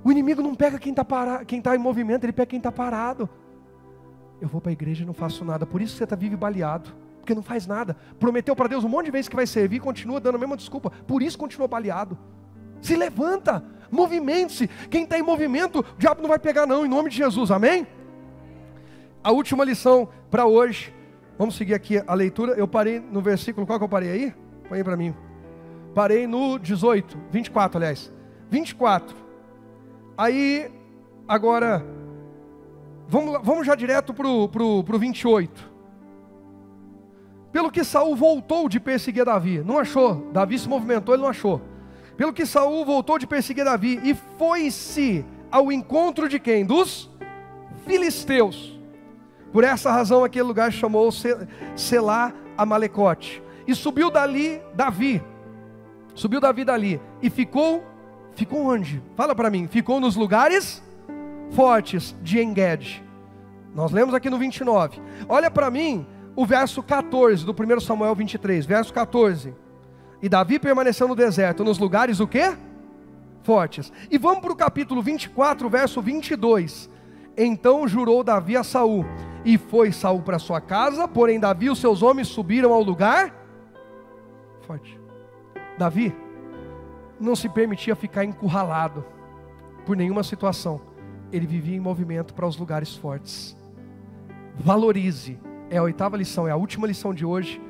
O inimigo não pega quem está em movimento, ele pega quem está parado. Eu vou para a igreja e não faço nada, por isso você está vivo e baleado. Porque não faz nada, prometeu para Deus um monte de vezes que vai servir e continua dando a mesma desculpa, por isso continua baleado. Se levanta, movimente-se. Quem está em movimento, o diabo não vai pegar não, em nome de Jesus, amém? A última lição para hoje, vamos seguir aqui a leitura. Eu parei no versículo, qual que eu parei aí? Põe aí para mim. Parei no 24 aliás, 24. Aí, agora, vamos já direto para o 28. Pelo que Saul voltou de perseguir Davi, não achou, Davi se movimentou, ele não achou. Pelo que Saul voltou de perseguir Davi e foi-se ao encontro de quem? Dos filisteus. Por essa razão aquele lugar chamou Selá Amalecote. E subiu Davi dali e ficou onde? Fala para mim, ficou nos lugares fortes de Engedi. Nós lemos aqui no 29. Olha para mim o verso 14 do 1 Samuel 23, verso 14. E Davi permaneceu no deserto, nos lugares o quê? Fortes. E vamos para o capítulo 24, verso 22. Então jurou Davi a Saul, e foi Saul para sua casa, porém Davi e os seus homens subiram ao lugar forte. Davi não se permitia ficar encurralado por nenhuma situação. Ele vivia em movimento para os lugares fortes. Valorize. É a 8ª lição, é a última lição de hoje.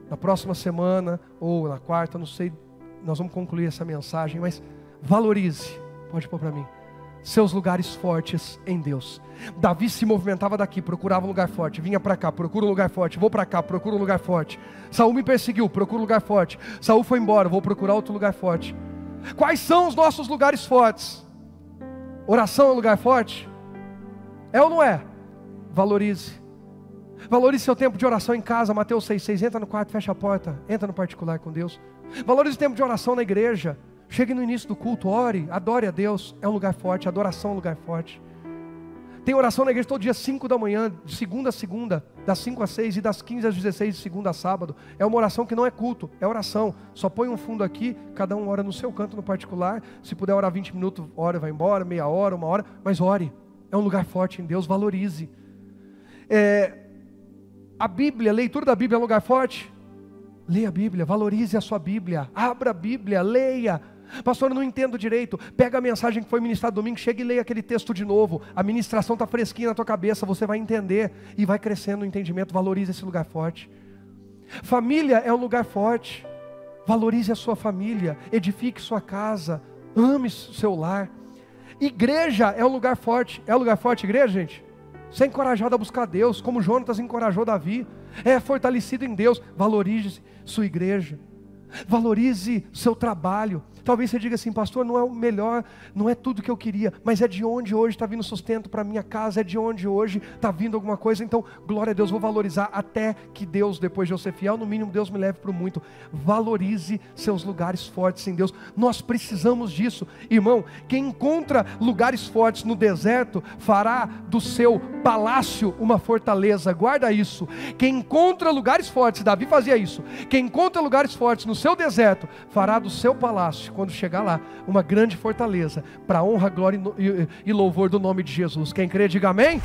Na próxima semana, ou na quarta, não sei, nós vamos concluir essa mensagem, mas valorize, pode pôr para mim, seus lugares fortes em Deus. Davi se movimentava daqui, procurava um lugar forte, vinha para cá, procura um lugar forte, vou para cá, procura um lugar forte. Saul me perseguiu, procura um lugar forte. Saul foi embora, vou procurar outro lugar forte. Quais são os nossos lugares fortes? Oração é um lugar forte? É ou não é? Valorize. Valorize seu tempo de oração em casa. Mateus 6,6, entra no quarto, fecha a porta, entra no particular com Deus. Valorize o tempo de oração na igreja. Chegue no início do culto, ore, adore a Deus. É um lugar forte, adoração é um lugar forte. Tem oração na igreja todo dia 5 da manhã, de segunda a segunda, das 5 às 6 e das 15 às 16, de segunda a sábado. É uma oração que não é culto, é oração. Só põe um fundo aqui, cada um ora no seu canto no particular. Se puder orar 20 minutos, ora, vai embora, meia hora, 1 hora, mas ore. É um lugar forte em Deus, valorize. A Bíblia, a leitura da Bíblia é um lugar forte? Leia a Bíblia, valorize a sua Bíblia, abra a Bíblia, leia. Pastor, eu não entendo direito. Pega a mensagem que foi ministrada domingo, chega e leia aquele texto de novo. A ministração está fresquinha na tua cabeça, você vai entender e vai crescendo no entendimento. Valorize esse lugar forte. Família é um lugar forte. Valorize a sua família, edifique sua casa, ame seu lar. Igreja é um lugar forte. É um lugar forte, igreja, gente? Você é encorajado a buscar Deus, como Jonatas encorajou Davi. É fortalecido em Deus. Valorize sua igreja. Valorize seu trabalho. Talvez você diga assim, pastor, não é o melhor, não é tudo que eu queria, mas é de onde hoje está vindo sustento para minha casa, é de onde hoje está vindo alguma coisa. Então, glória a Deus, vou valorizar até que Deus, depois de eu ser fiel, no mínimo Deus me leve para o muito. Valorize seus lugares fortes em Deus. Nós precisamos disso, irmão. Quem encontra lugares fortes no deserto fará do seu palácio uma fortaleza. Guarda isso. Quem encontra lugares fortes, Davi fazia isso. Quem encontra lugares fortes no seu deserto fará do seu palácio, quando chegar lá, uma grande fortaleza, para honra, glória e louvor do nome de Jesus. Quem crê, diga amém.